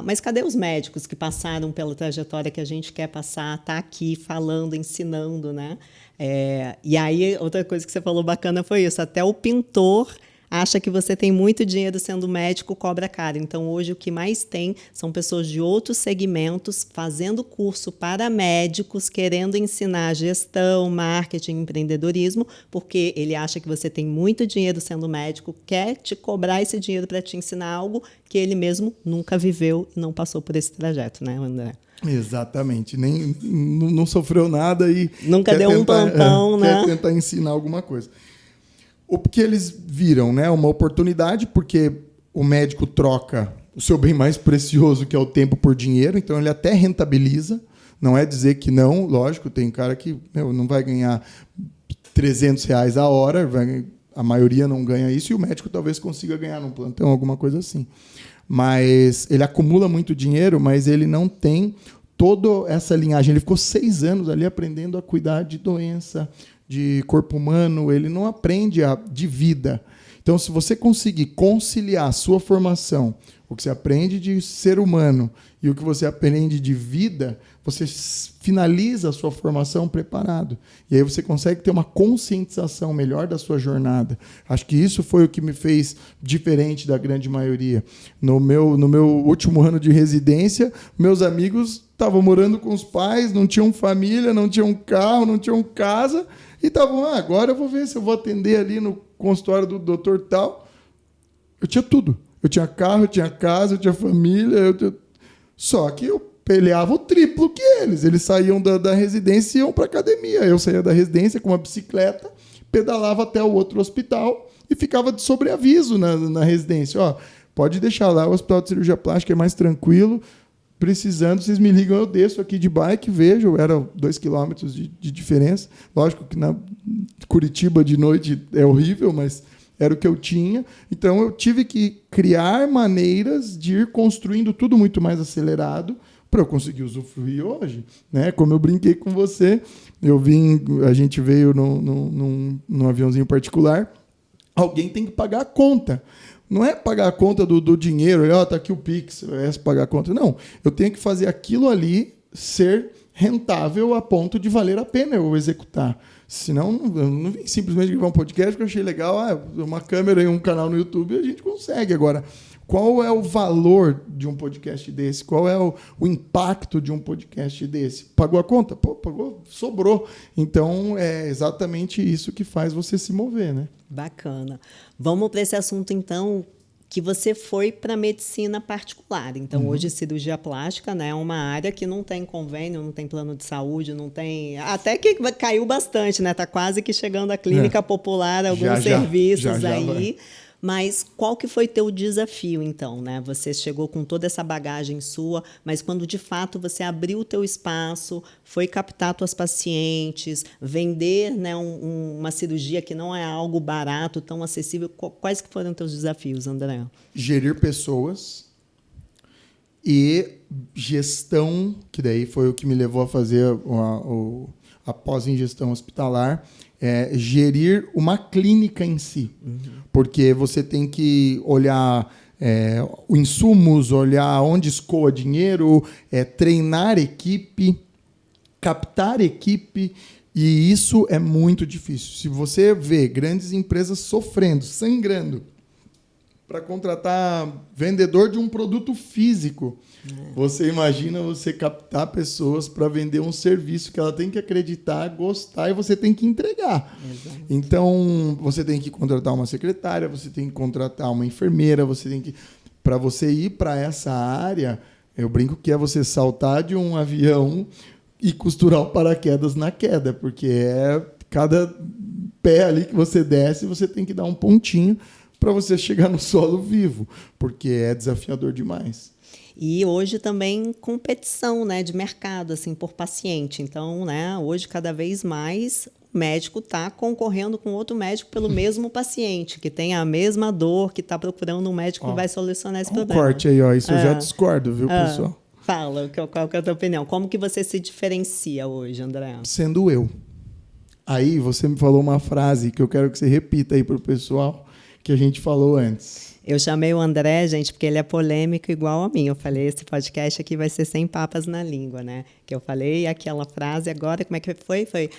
mas cadê os médicos que passaram pela trajetória que a gente quer passar, tá aqui falando, ensinando, né? E aí, outra coisa que você falou bacana foi isso, até o pintor acha que você tem muito dinheiro sendo médico, cobra caro. Então, hoje, o que mais tem são pessoas de outros segmentos fazendo curso para médicos, querendo ensinar gestão, marketing, empreendedorismo, porque ele acha que você tem muito dinheiro sendo médico, quer te cobrar esse dinheiro para te ensinar algo que ele mesmo nunca viveu e não passou por esse trajeto, né, André? Exatamente. Não sofreu nada e nunca deu um plantão, né? Quer tentar ensinar alguma coisa. O que eles viram, né? Uma oportunidade, porque o médico troca o seu bem mais precioso, que é o tempo, por dinheiro, então ele até rentabiliza. Não é dizer que não, lógico, tem cara que não vai ganhar R$300 a hora, a maioria não ganha isso, e o médico talvez consiga ganhar num plantão, alguma coisa assim. Mas ele acumula muito dinheiro, mas ele não tem toda essa linhagem. Ele ficou 6 anos ali aprendendo a cuidar de doença, de corpo humano, ele não aprende de vida. Então, se você conseguir conciliar a sua formação, o que você aprende de ser humano e o que você aprende de vida, você finaliza a sua formação preparado. E aí você consegue ter uma conscientização melhor da sua jornada. Acho que isso foi o que me fez diferente da grande maioria. No meu último ano de residência, meus amigos estavam morando com os pais, não tinham família, não tinham carro, não tinham casa, e estavam, agora eu vou ver se eu vou atender ali no consultório do doutor tal. Eu tinha tudo. Eu tinha carro, eu tinha casa, eu tinha família. Só que eu peleava o triplo que eles. Eles saíam da residência e iam para a academia. Eu saía da residência com uma bicicleta, pedalava até o outro hospital e ficava de sobreaviso na residência. Pode deixar lá, o hospital de cirurgia plástica é mais tranquilo. Precisando, vocês me ligam, eu desço aqui de bike, vejo, era 2 quilômetros de diferença. Lógico que na Curitiba de noite é horrível, mas era o que eu tinha. Então, eu tive que criar maneiras de ir construindo tudo muito mais acelerado para eu conseguir usufruir hoje. Né? Como eu brinquei com você, a gente veio num aviãozinho particular, alguém tem que pagar a conta. Não é pagar a conta do dinheiro, tá aqui o Pix, é pagar a conta. Não, eu tenho que fazer aquilo ali ser rentável a ponto de valer a pena eu executar. Senão, eu não vim simplesmente gravar um podcast porque eu achei legal, uma câmera e um canal no YouTube, a gente consegue. Agora, qual é o valor de um podcast desse? Qual é o impacto de um podcast desse? Pagou a conta? Pô, pagou, sobrou. Então, é exatamente isso que faz você se mover, né? Bacana. Vamos para esse assunto, então, que você foi para a medicina particular. Então, hoje, cirurgia plástica, né, é uma área que não tem convênio, não tem plano de saúde, não tem... Até que caiu bastante, né? Está quase que chegando a clínica popular, alguns serviços já aí. Vai. Mas qual que foi teu desafio, então, né? Você chegou com toda essa bagagem sua, mas quando, de fato, você abriu o teu espaço, foi captar tuas pacientes, vender, né, uma cirurgia que não é algo barato, tão acessível, quais que foram teus desafios, André? Gerir pessoas e gestão, que daí foi o que me levou a fazer a pós-ingestão hospitalar, gerir uma clínica em si. Porque você tem que olhar os insumos, olhar onde escoa dinheiro, treinar equipe, captar equipe, e isso é muito difícil. Se você vê grandes empresas sofrendo, sangrando, para contratar vendedor de um produto físico. Você imagina você captar pessoas para vender um serviço que ela tem que acreditar, gostar e você tem que entregar. Exato. Então, você tem que contratar uma secretária, você tem que contratar uma enfermeira, você tem que... Para você ir para essa área, eu brinco que é você saltar de um avião e costurar o paraquedas na queda, porque cada pé ali que você desce, você tem que dar um pontinho para você chegar no solo vivo, porque é desafiador demais. E hoje também competição, né, de mercado, assim, por paciente. Então, né, hoje cada vez mais o médico está concorrendo com outro médico pelo mesmo paciente, que tem a mesma dor, que está procurando um médico que vai solucionar esse problema. Corte aí, ó. Isso eu já discordo, viu, pessoal? Fala, qual que é a tua opinião? Como que você se diferencia hoje, André? Sendo eu. Aí você me falou uma frase que eu quero que você repita aí para o pessoal, que a gente falou antes. Eu chamei o André, gente, porque ele é polêmico igual a mim. Eu falei, esse podcast aqui vai ser sem papas na língua, né? Que eu falei aquela frase agora, como é que foi? Foi,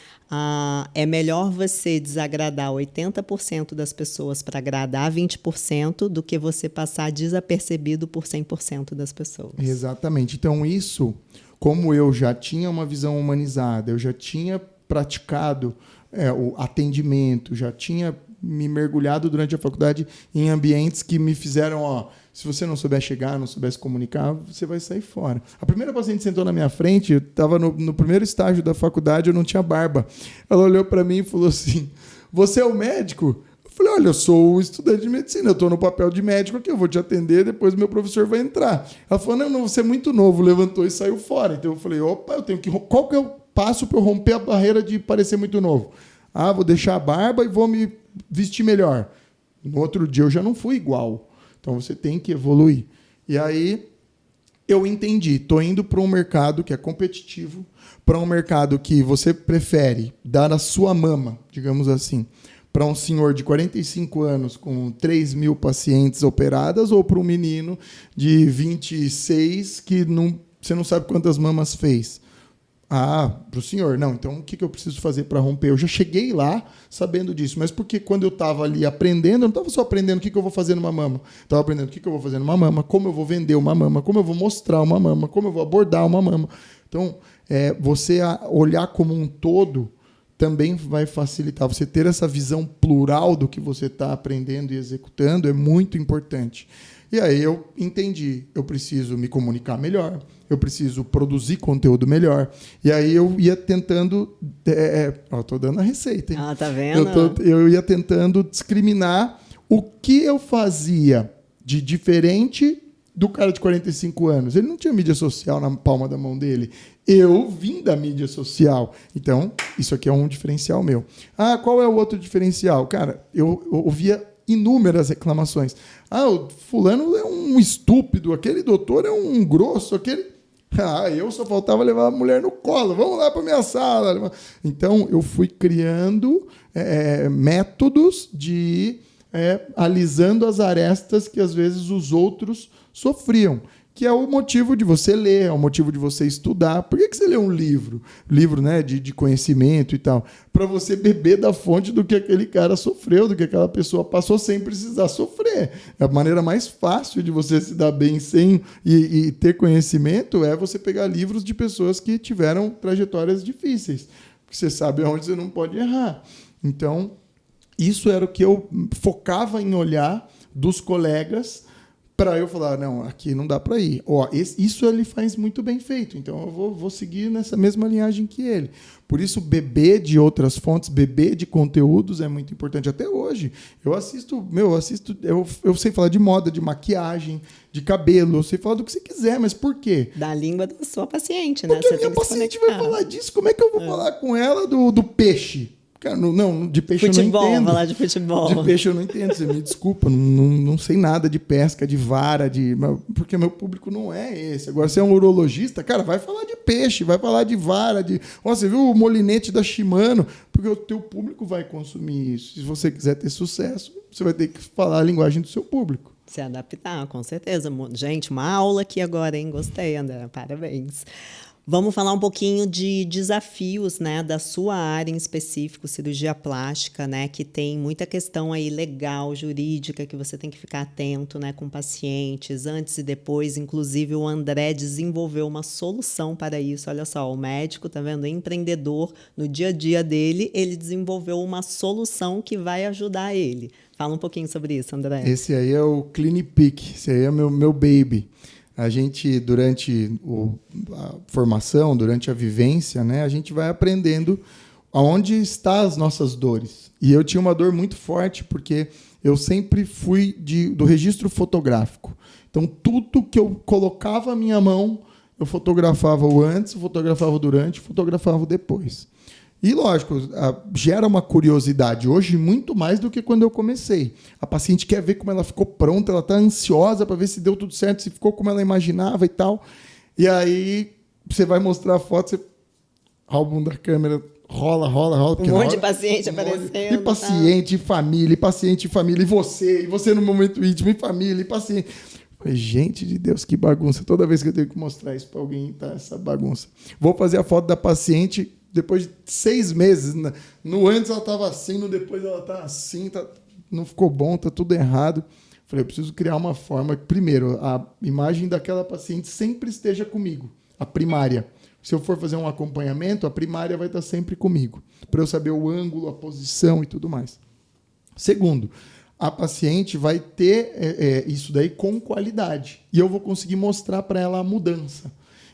é melhor você desagradar 80% das pessoas para agradar 20% do que você passar desapercebido por 100% das pessoas. Exatamente. Então isso, como eu já tinha uma visão humanizada, eu já tinha praticado o atendimento, já tinha me mergulhado durante a faculdade em ambientes que me fizeram, se você não souber chegar, não souber se comunicar, você vai sair fora. A primeira paciente sentou na minha frente, eu estava no primeiro estágio da faculdade, eu não tinha barba. Ela olhou para mim e falou assim, você é o médico? Eu falei, olha, eu sou o estudante de medicina, eu estou no papel de médico aqui, eu vou te atender, depois meu professor vai entrar. Ela falou, não, você é muito novo, levantou e saiu fora. Então eu falei, opa, qual que é o passo para eu romper a barreira de parecer muito novo? Vou deixar a barba e vou me vestir melhor. No outro dia eu já não fui igual. Então você tem que evoluir. E aí eu entendi, estou indo para um mercado que é competitivo, para um mercado que você prefere dar a sua mama, digamos assim, para um senhor de 45 anos com 3.000 pacientes operadas ou para um menino de 26 que você não sabe quantas mamas fez. Para o senhor. Não, então o que eu preciso fazer para romper? Eu já cheguei lá sabendo disso, mas porque quando eu estava ali aprendendo, eu não estava só aprendendo o que eu vou fazer numa mama. Estava aprendendo o que eu vou fazer numa mama, como eu vou vender uma mama, como eu vou mostrar uma mama, como eu vou abordar uma mama. Então, você olhar como um todo também vai facilitar. Você ter essa visão plural do que você está aprendendo e executando é muito importante. E aí eu entendi, eu preciso me comunicar melhor, eu preciso produzir conteúdo melhor. E aí eu ia tentando... Estou dando a receita, hein? Tá vendo? Eu ia tentando discriminar o que eu fazia de diferente do cara de 45 anos. Ele não tinha mídia social na palma da mão dele. Eu vim da mídia social. Então, isso aqui é um diferencial meu. Qual é o outro diferencial? Cara, eu ouvia inúmeras reclamações. O fulano é um estúpido, aquele doutor é um grosso, eu só faltava levar a mulher no colo, vamos lá para minha sala. Então, eu fui criando métodos de alisando as arestas que, às vezes, os outros sofriam, que é o motivo de você ler, é o motivo de você estudar. Por que você lê um livro? Livro, né, de conhecimento e tal. Para você beber da fonte do que aquele cara sofreu, do que aquela pessoa passou sem precisar sofrer. A maneira mais fácil de você se dar bem sem e ter conhecimento é você pegar livros de pessoas que tiveram trajetórias difíceis. Porque você sabe onde você não pode errar. Então, isso era o que eu focava em olhar dos colegas para eu falar, não, aqui não dá para ir. Isso ele faz muito bem feito, então eu vou seguir nessa mesma linhagem que ele. Por isso, beber de outras fontes, beber de conteúdos é muito importante. Até hoje, eu sei falar de moda, de maquiagem, de cabelo, eu sei falar do que você quiser, mas por quê? Da língua da sua paciente, né? Porque a minha paciente vai falar disso, como é que eu vou falar com ela do peixe? Cara, não, de peixe futebol, eu não entendo. Falar de futebol. De peixe eu não entendo, você me desculpa, não sei nada de pesca, de vara, porque meu público não é esse. Agora, você é um urologista, cara, vai falar de peixe, vai falar de vara, você viu o molinete da Shimano? Porque o teu público vai consumir isso. Se você quiser ter sucesso, você vai ter que falar a linguagem do seu público. Se adaptar, com certeza. Gente, uma aula aqui agora, hein? Gostei, André, parabéns. Vamos falar um pouquinho de desafios, né, da sua área em específico, cirurgia plástica, né, que tem muita questão aí legal, jurídica, que você tem que ficar atento, né, com pacientes, antes e depois. Inclusive, o André desenvolveu uma solução para isso. Olha só, o médico, tá vendo? Empreendedor, no dia a dia dele, ele desenvolveu uma solução que vai ajudar ele. Fala um pouquinho sobre isso, André. Esse aí é o CliniPic, esse aí é meu baby. A gente, durante a formação, durante a vivência, né, a gente vai aprendendo aonde estão as nossas dores. E eu tinha uma dor muito forte, porque eu sempre fui do registro fotográfico. Então, tudo que eu colocava a minha mão, eu fotografava o antes, fotografava o durante, fotografava o depois. E, lógico, gera uma curiosidade hoje muito mais do que quando eu comecei. A paciente quer ver como ela ficou pronta, ela está ansiosa para ver se deu tudo certo, se ficou como ela imaginava e tal. E aí você vai mostrar a foto, você rouba da câmera, rola. Um monte de paciente aparecendo. E paciente, e família, e você no momento íntimo, e família, e paciente. Gente de Deus, que bagunça. Toda vez que eu tenho que mostrar isso para alguém, tá essa bagunça. Vou fazer a foto da paciente... Depois de 6 meses, no antes ela estava assim, no depois ela está assim, não ficou bom, está tudo errado. Falei, eu preciso criar uma forma que, primeiro, a imagem daquela paciente sempre esteja comigo, a primária. Se eu for fazer um acompanhamento, a primária vai estar sempre comigo, para eu saber o ângulo, a posição e tudo mais. Segundo, a paciente vai ter isso daí com qualidade, e eu vou conseguir mostrar para ela a mudança.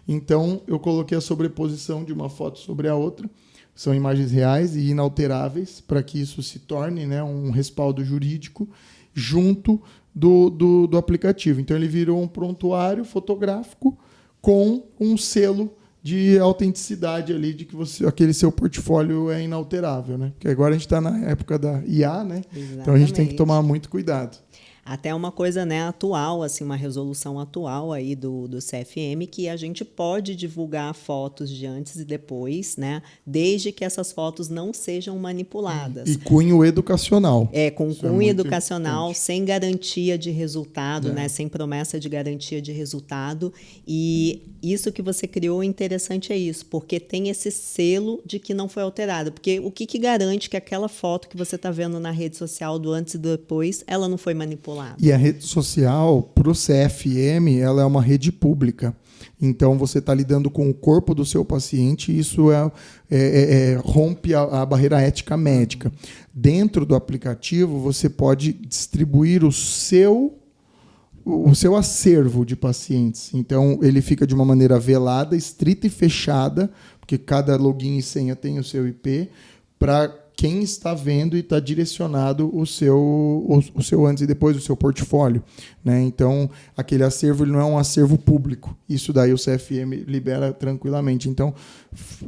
Então, eu coloquei a sobreposição de uma foto sobre a outra. São imagens reais e inalteráveis para que isso se torne, né, um respaldo jurídico junto do aplicativo. Então, ele virou um prontuário fotográfico com um selo de autenticidade ali, de que aquele seu portfólio é inalterável. Né? Porque agora a gente está na época da IA, né? Então a gente tem que tomar muito cuidado. Até uma coisa, né, atual, assim, uma resolução atual aí do CFM, que a gente pode divulgar fotos de antes e depois, né, desde que essas fotos não sejam manipuladas. E cunho educacional. Com isso cunho educacional, importante. Sem garantia de resultado, né, sem promessa de garantia de resultado. E isso que você criou, interessante é isso, porque tem esse selo de que não foi alterado. Porque o que garante que aquela foto que você está vendo na rede social do antes e do depois, ela não foi manipulada? E a rede social, para o CFM, ela é uma rede pública. Então, você está lidando com o corpo do seu paciente e isso rompe a barreira ética médica. Dentro do aplicativo, você pode distribuir o seu acervo de pacientes. Então, ele fica de uma maneira velada, estrita e fechada, porque cada login e senha tem o seu IP, para quem está vendo e está direcionado o seu antes e depois, o seu portfólio. Né? Então, aquele acervo ele não é um acervo público. Isso daí o CFM libera tranquilamente. Então,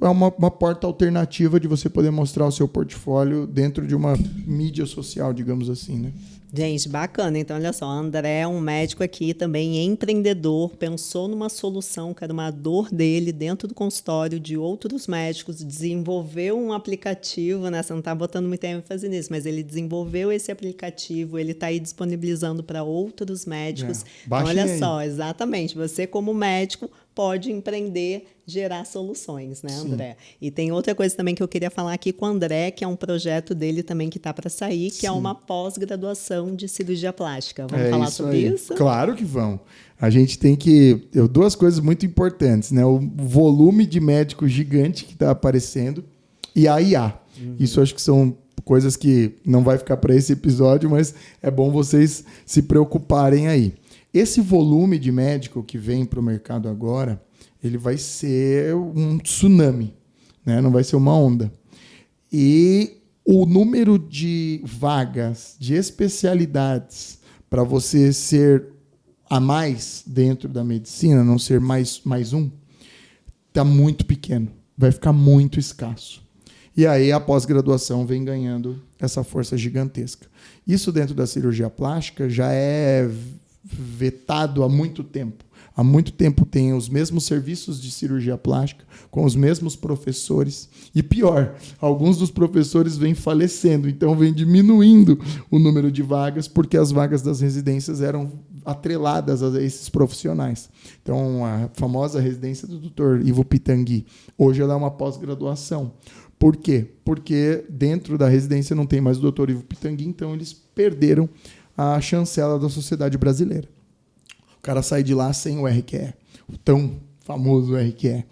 é uma porta alternativa de você poder mostrar o seu portfólio dentro de uma mídia social, digamos assim. Né? Gente, bacana. Então, olha só, André é um médico aqui também empreendedor, pensou numa solução que era uma dor dele dentro do consultório de outros médicos, desenvolveu um aplicativo, né? Você não está botando muita ênfase nisso, mas ele desenvolveu esse aplicativo, ele está aí disponibilizando para outros médicos. Então, olha só, exatamente, você como médico pode empreender, gerar soluções, né, André? Sim. E tem outra coisa também que eu queria falar aqui com o André, que é um projeto dele também que está para sair, que é uma pós-graduação de cirurgia plástica. Vamos falar sobre isso? Claro que vão. A gente tem que... duas coisas muito importantes, né? O volume de médicos gigante que está aparecendo e a IA. Isso acho que são coisas que não vai ficar para esse episódio, mas é bom vocês se preocuparem aí. Esse volume de médico que vem para o mercado agora, ele vai ser um tsunami, né? Não vai ser uma onda. E o número de vagas, de especialidades para você ser a mais dentro da medicina, não ser mais um, está muito pequeno. Vai ficar muito escasso. E aí a pós-graduação vem ganhando essa força gigantesca. Isso dentro da cirurgia plástica já é vetado há muito tempo. há muito tempo tem os mesmos serviços de cirurgia plástica, com os mesmos professores. E pior, alguns dos professores vêm falecendo, então vem diminuindo o número de vagas, porque as vagas das residências eram atreladas a esses profissionais. Então, a famosa residência do Dr. Ivo Pitangui, hoje ela é uma pós-graduação. Por quê? Porque dentro da residência não tem mais o Dr. Ivo Pitangui, então eles perderam a chancela da sociedade brasileira. O cara sai de lá sem o RQE, o tão famoso RQE.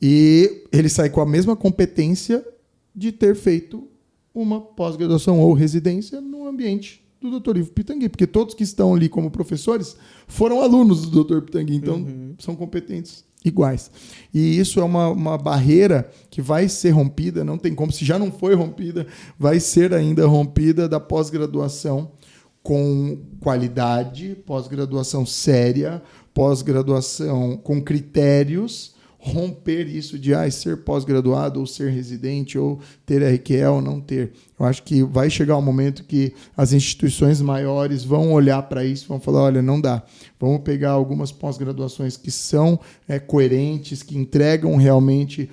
E ele sai com a mesma competência de ter feito uma pós-graduação ou residência no ambiente do Dr. Ivo Pitangui, porque todos que estão ali como professores foram alunos do Dr. Pitangui, então são competentes iguais. E isso é uma barreira que vai ser rompida, não tem como, se já não foi rompida, vai ser ainda rompida da pós-graduação com qualidade, pós-graduação séria, pós-graduação com critérios, romper isso de ser pós-graduado ou ser residente ou ter RQE ou não ter. Eu acho que vai chegar um momento que as instituições maiores vão olhar para isso e vão falar, olha, não dá. Vamos pegar algumas pós-graduações que são coerentes, que entregam realmente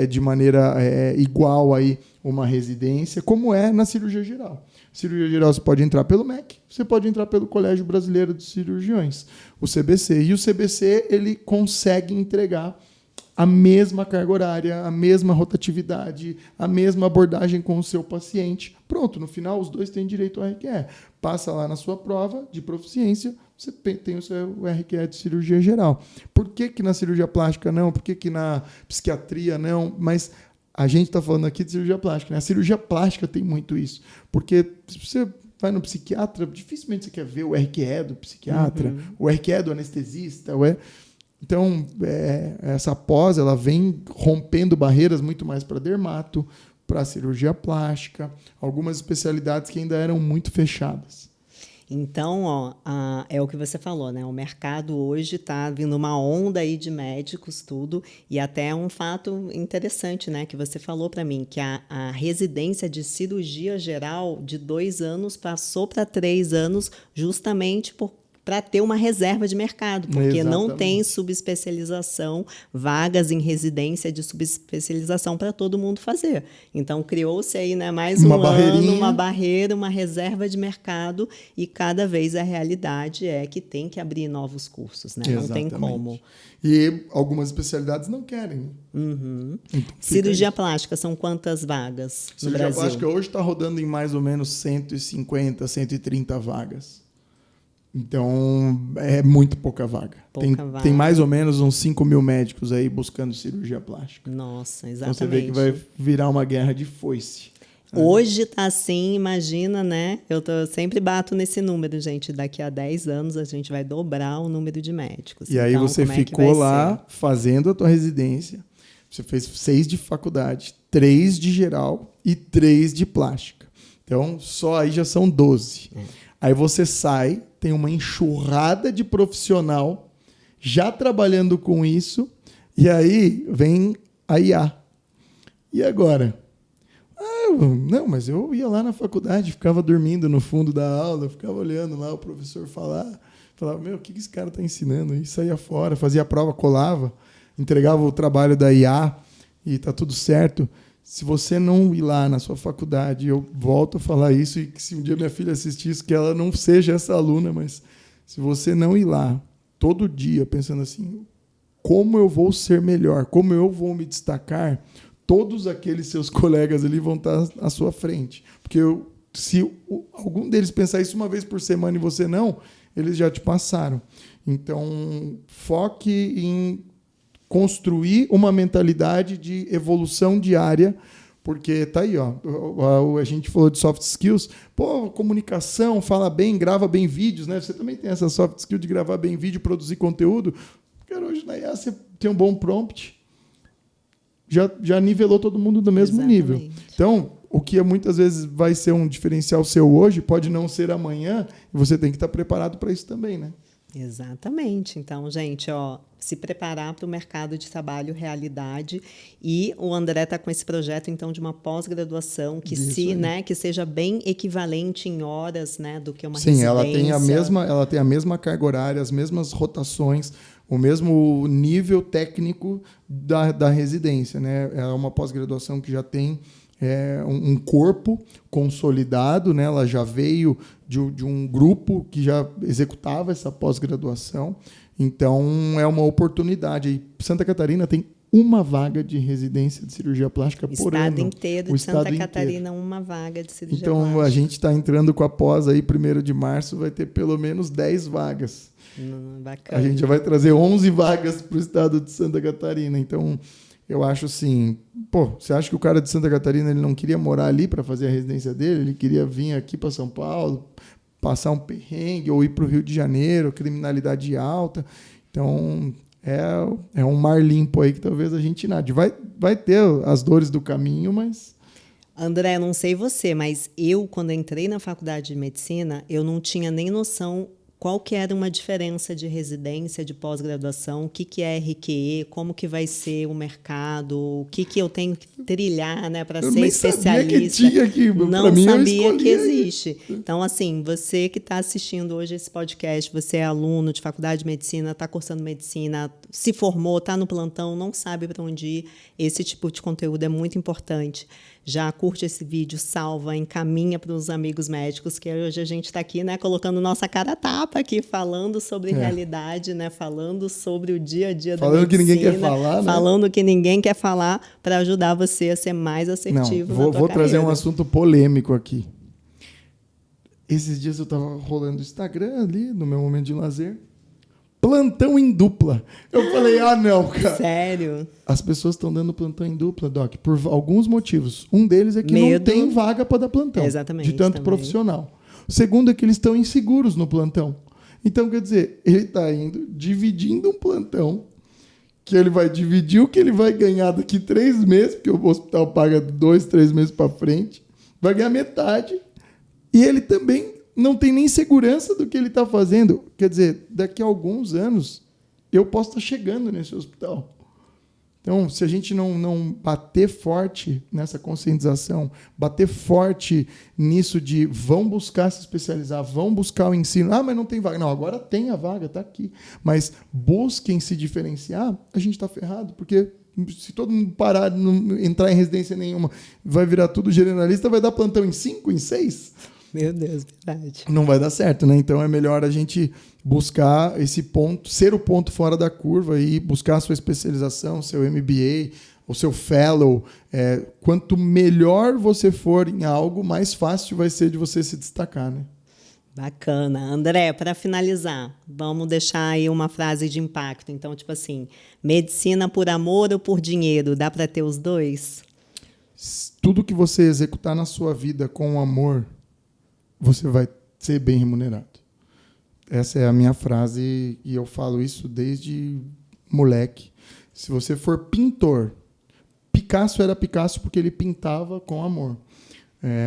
de maneira igual aí uma residência, como é na cirurgia geral. Cirurgia geral você pode entrar pelo MEC, você pode entrar pelo Colégio Brasileiro de Cirurgiões, o CBC. E o CBC ele consegue entregar a mesma carga horária, a mesma rotatividade, a mesma abordagem com o seu paciente. Pronto, no final os dois têm direito ao RQE. Passa lá na sua prova de proficiência, você tem o seu RQE de cirurgia geral. Por que na cirurgia plástica não? Por que na psiquiatria não? Mas a gente está falando aqui de cirurgia plástica, né? A cirurgia plástica tem muito isso. Porque se você vai no psiquiatra, dificilmente você quer ver o RQE do psiquiatra, o RQE do anestesista, Então, essa pós ela vem rompendo barreiras muito mais para dermato, para cirurgia plástica, algumas especialidades que ainda eram muito fechadas. Então, é o que você falou, né? O mercado hoje está vindo uma onda aí de médicos, tudo, e até um fato interessante, né? Que você falou para mim, que a residência de cirurgia geral de 2 anos passou para 3 anos justamente para ter uma reserva de mercado, porque Exatamente. Não tem subespecialização, vagas em residência de subespecialização para todo mundo fazer. Então, criou-se aí, né, mais um ano, uma barreira, uma reserva de mercado, e cada vez a realidade é que tem que abrir novos cursos, né? Não tem como. E algumas especialidades não querem. Então, cirurgia plástica, são quantas vagas no Brasil? Cirurgia plástica hoje está rodando em mais ou menos 150, 130 vagas. Então, é muito pouca vaga. Tem mais ou menos uns 5 mil médicos aí buscando cirurgia plástica. Nossa, exatamente. Então, você vê que vai virar uma guerra de foice. Hoje está assim, imagina, né? Eu sempre bato nesse número, gente. Daqui a 10 anos a gente vai dobrar o número de médicos. E aí você ficou lá fazendo a tua residência. Você fez 6 de faculdade, 3 de geral e 3 de plástica. Então, só aí já são 12. Aí você sai, tem uma enxurrada de profissional já trabalhando com isso, e aí vem a IA. E agora? Não, mas eu ia lá na faculdade, ficava dormindo no fundo da aula, ficava olhando lá o professor falar, falava, o que esse cara está ensinando? E saía fora, fazia a prova, colava, entregava o trabalho da IA e está tudo certo. Se você não ir lá na sua faculdade, eu volto a falar isso, e que se um dia minha filha assistir isso, que ela não seja essa aluna, mas se você não ir lá todo dia pensando assim, como eu vou ser melhor, como eu vou me destacar, todos aqueles seus colegas ali vão estar à sua frente. Porque se algum deles pensar isso uma vez por semana e você não, eles já te passaram. Então, foque em construir uma mentalidade de evolução diária, porque tá aí, a gente falou de soft skills, comunicação, fala bem, grava bem vídeos, né? Você também tem essa soft skill de gravar bem vídeo, produzir conteúdo. Cara, hoje na IA você tem um bom prompt, já nivelou todo mundo do mesmo nível. Então, o que muitas vezes vai ser um diferencial seu hoje, pode não ser amanhã, e você tem que estar preparado para isso também, né? Exatamente. Então, gente, se preparar para o mercado de trabalho realidade, e o André está com esse projeto, então, de uma pós-graduação que que seja bem equivalente em horas, né, do que uma residência. Sim, ela tem a mesma carga horária, as mesmas rotações, o mesmo nível técnico da residência, né? É uma pós-graduação que já tem um corpo consolidado, né? Ela já veio de um grupo que já executava essa pós-graduação. Então, é uma oportunidade. E Santa Catarina tem uma vaga de residência de cirurgia plástica por ano. O estado inteiro de Santa Catarina, uma vaga de cirurgia plástica. Então, a gente está entrando com a pós aí, 1º de março, vai ter pelo menos 10 vagas. Bacana. A gente já vai trazer 11 vagas para o estado de Santa Catarina. Então, eu acho assim, você acha que o cara de Santa Catarina ele não queria morar ali para fazer a residência dele? Ele queria vir aqui para São Paulo, passar um perrengue, ou ir para o Rio de Janeiro, criminalidade alta. Então, é um mar limpo aí que talvez a gente nade. Vai ter as dores do caminho, mas... André, não sei você, mas eu, quando entrei na faculdade de medicina, eu não tinha nem noção qual que era uma diferença de residência, de pós-graduação, o que é RQE, como que vai ser o mercado, o que eu tenho que trilhar, né, para ser especialista. Não sabia que existe. Então, assim, você que está assistindo hoje esse podcast, você é aluno de faculdade de medicina, está cursando medicina, se formou, está no plantão, não sabe para onde ir, esse tipo de conteúdo é muito importante. Já curte esse vídeo, salva, encaminha para os amigos médicos, que hoje a gente está aqui, né, colocando nossa cara a tapa aqui, falando sobre realidade, né, falando sobre o dia a dia da medicina. Falando que ninguém quer falar, né? Falando que ninguém quer falar, para ajudar você a ser mais assertivo na tua vou trazer carreira. um assunto polêmico aqui. Esses dias eu estava rolando o Instagram ali, no meu momento de lazer. Plantão em dupla. Eu falei, não, cara. Sério? As pessoas estão dando plantão em dupla, Doc, por alguns motivos. Um deles é que não tem vaga para dar plantão. Exatamente. De tanto profissional. O segundo é que eles estão inseguros no plantão. Então, quer dizer, ele está dividindo um plantão, que ele vai dividir o que ele vai ganhar daqui 3 meses, porque o hospital paga 2, 3 meses para frente, vai ganhar metade, e ele também não tem nem segurança do que ele está fazendo. Quer dizer, daqui a alguns anos, eu posso estar chegando nesse hospital. Então, se a gente não bater forte nessa conscientização, bater forte nisso de vão buscar se especializar, vão buscar o ensino. Mas não tem vaga. Não, agora tem a vaga, está aqui. Mas busquem se diferenciar, a gente está ferrado, porque se todo mundo parar, não entrar em residência nenhuma, vai virar tudo generalista, vai dar plantão em 5, em 6? Meu Deus, verdade. Não vai dar certo, né? Então é melhor a gente buscar esse ponto, ser o ponto fora da curva e buscar a sua especialização, seu MBA, o seu fellow. Quanto melhor você for em algo, mais fácil vai ser de você se destacar, né? Bacana. André, para finalizar, vamos deixar aí uma frase de impacto. Então, tipo assim, medicina por amor ou por dinheiro, dá para ter os dois? Tudo que você executar na sua vida com amor, você vai ser bem remunerado. Essa é a minha frase e eu falo isso desde moleque. Se você for pintor, Picasso era Picasso porque ele pintava com amor.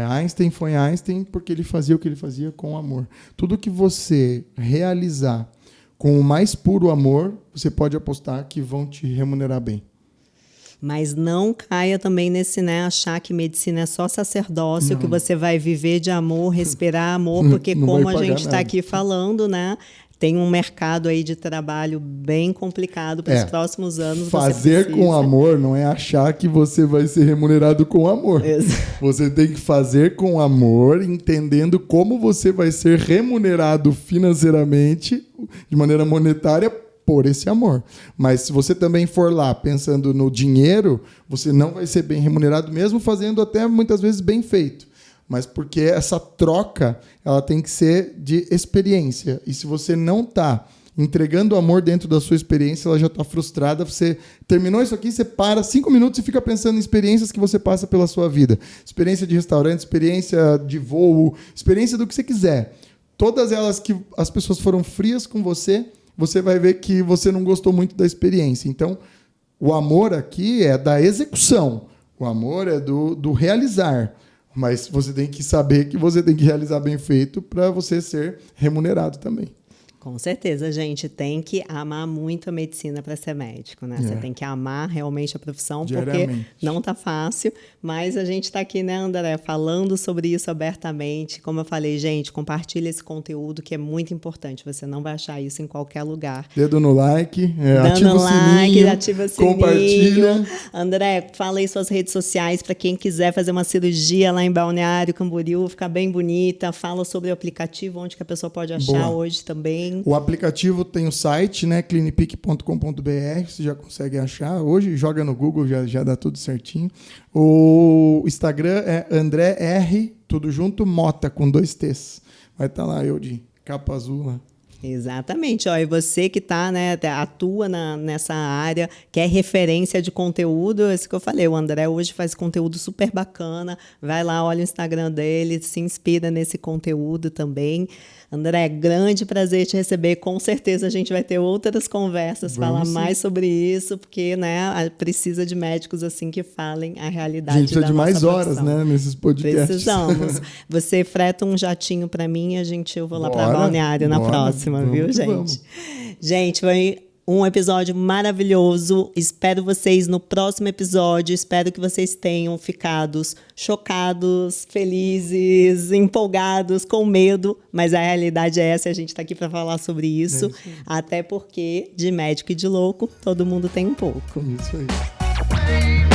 Einstein foi Einstein porque ele fazia o que ele fazia com amor. Tudo que você realizar com o mais puro amor, você pode apostar que vão te remunerar bem. Mas não caia também nesse, né, achar que medicina é só sacerdócio, que você vai viver de amor, respirar amor, porque como a gente está aqui falando, né, tem um mercado aí de trabalho bem complicado para os próximos anos. Fazer com amor não é achar que você vai ser remunerado com amor. Você tem que fazer com amor, entendendo como você vai ser remunerado financeiramente, de maneira monetária, por esse amor. Mas se você também for lá pensando no dinheiro, você não vai ser bem remunerado, mesmo fazendo até muitas vezes bem feito. Mas porque essa troca ela tem que ser de experiência. E se você não está entregando amor dentro da sua experiência, ela já está frustrada. Você terminou isso aqui, você para 5 minutos e fica pensando em experiências que você passa pela sua vida. Experiência de restaurante, experiência de voo, experiência do que você quiser. Todas elas que as pessoas foram frias com você, você vai ver que você não gostou muito da experiência. Então, o amor aqui é da execução. O amor é do realizar. Mas você tem que saber que você tem que realizar bem feito para você ser remunerado também. Com certeza, gente, tem que amar muito a medicina para ser médico, né? Você tem que amar realmente a profissão, porque não tá fácil, mas a gente tá aqui, né, André, falando sobre isso abertamente. Como eu falei, gente, compartilha esse conteúdo que é muito importante, você não vai achar isso em qualquer lugar. Dedo no like, ativa o sininho, ativa o sininho. Compartilha. André, fala aí suas redes sociais para quem quiser fazer uma cirurgia lá em Balneário Camboriú, ficar bem bonita. Fala sobre o aplicativo, onde que a pessoa pode achar hoje também. O aplicativo tem o site, né, clinipic.com.br, você já consegue achar. Hoje joga no Google, já dá tudo certinho. O Instagram é André R, tudo junto, Mota, com 2 T's. Vai estar lá eu de capa azul lá. Exatamente, ó, e você que tá, né, atua nessa área, que é referência de conteúdo, é isso que eu falei, o André hoje faz conteúdo super bacana, vai lá, olha o Instagram dele, se inspira nesse conteúdo também. André, grande prazer te receber, com certeza a gente vai ter outras conversas, falar mais sobre isso, porque, né, precisa de médicos assim que falem a realidade da nossa profissão. A gente precisa de mais horas, né, nesses podcasts. Precisamos. Você freta um jatinho para mim e eu vou lá para Balneário na próxima, viu, gente? Vamos. Gente, foi um episódio maravilhoso. Espero vocês no próximo episódio. Espero que vocês tenham ficado chocados, felizes, empolgados, com medo. Mas a realidade é essa. A gente está aqui para falar sobre isso. Até porque de médico e de louco, todo mundo tem um pouco. Isso aí.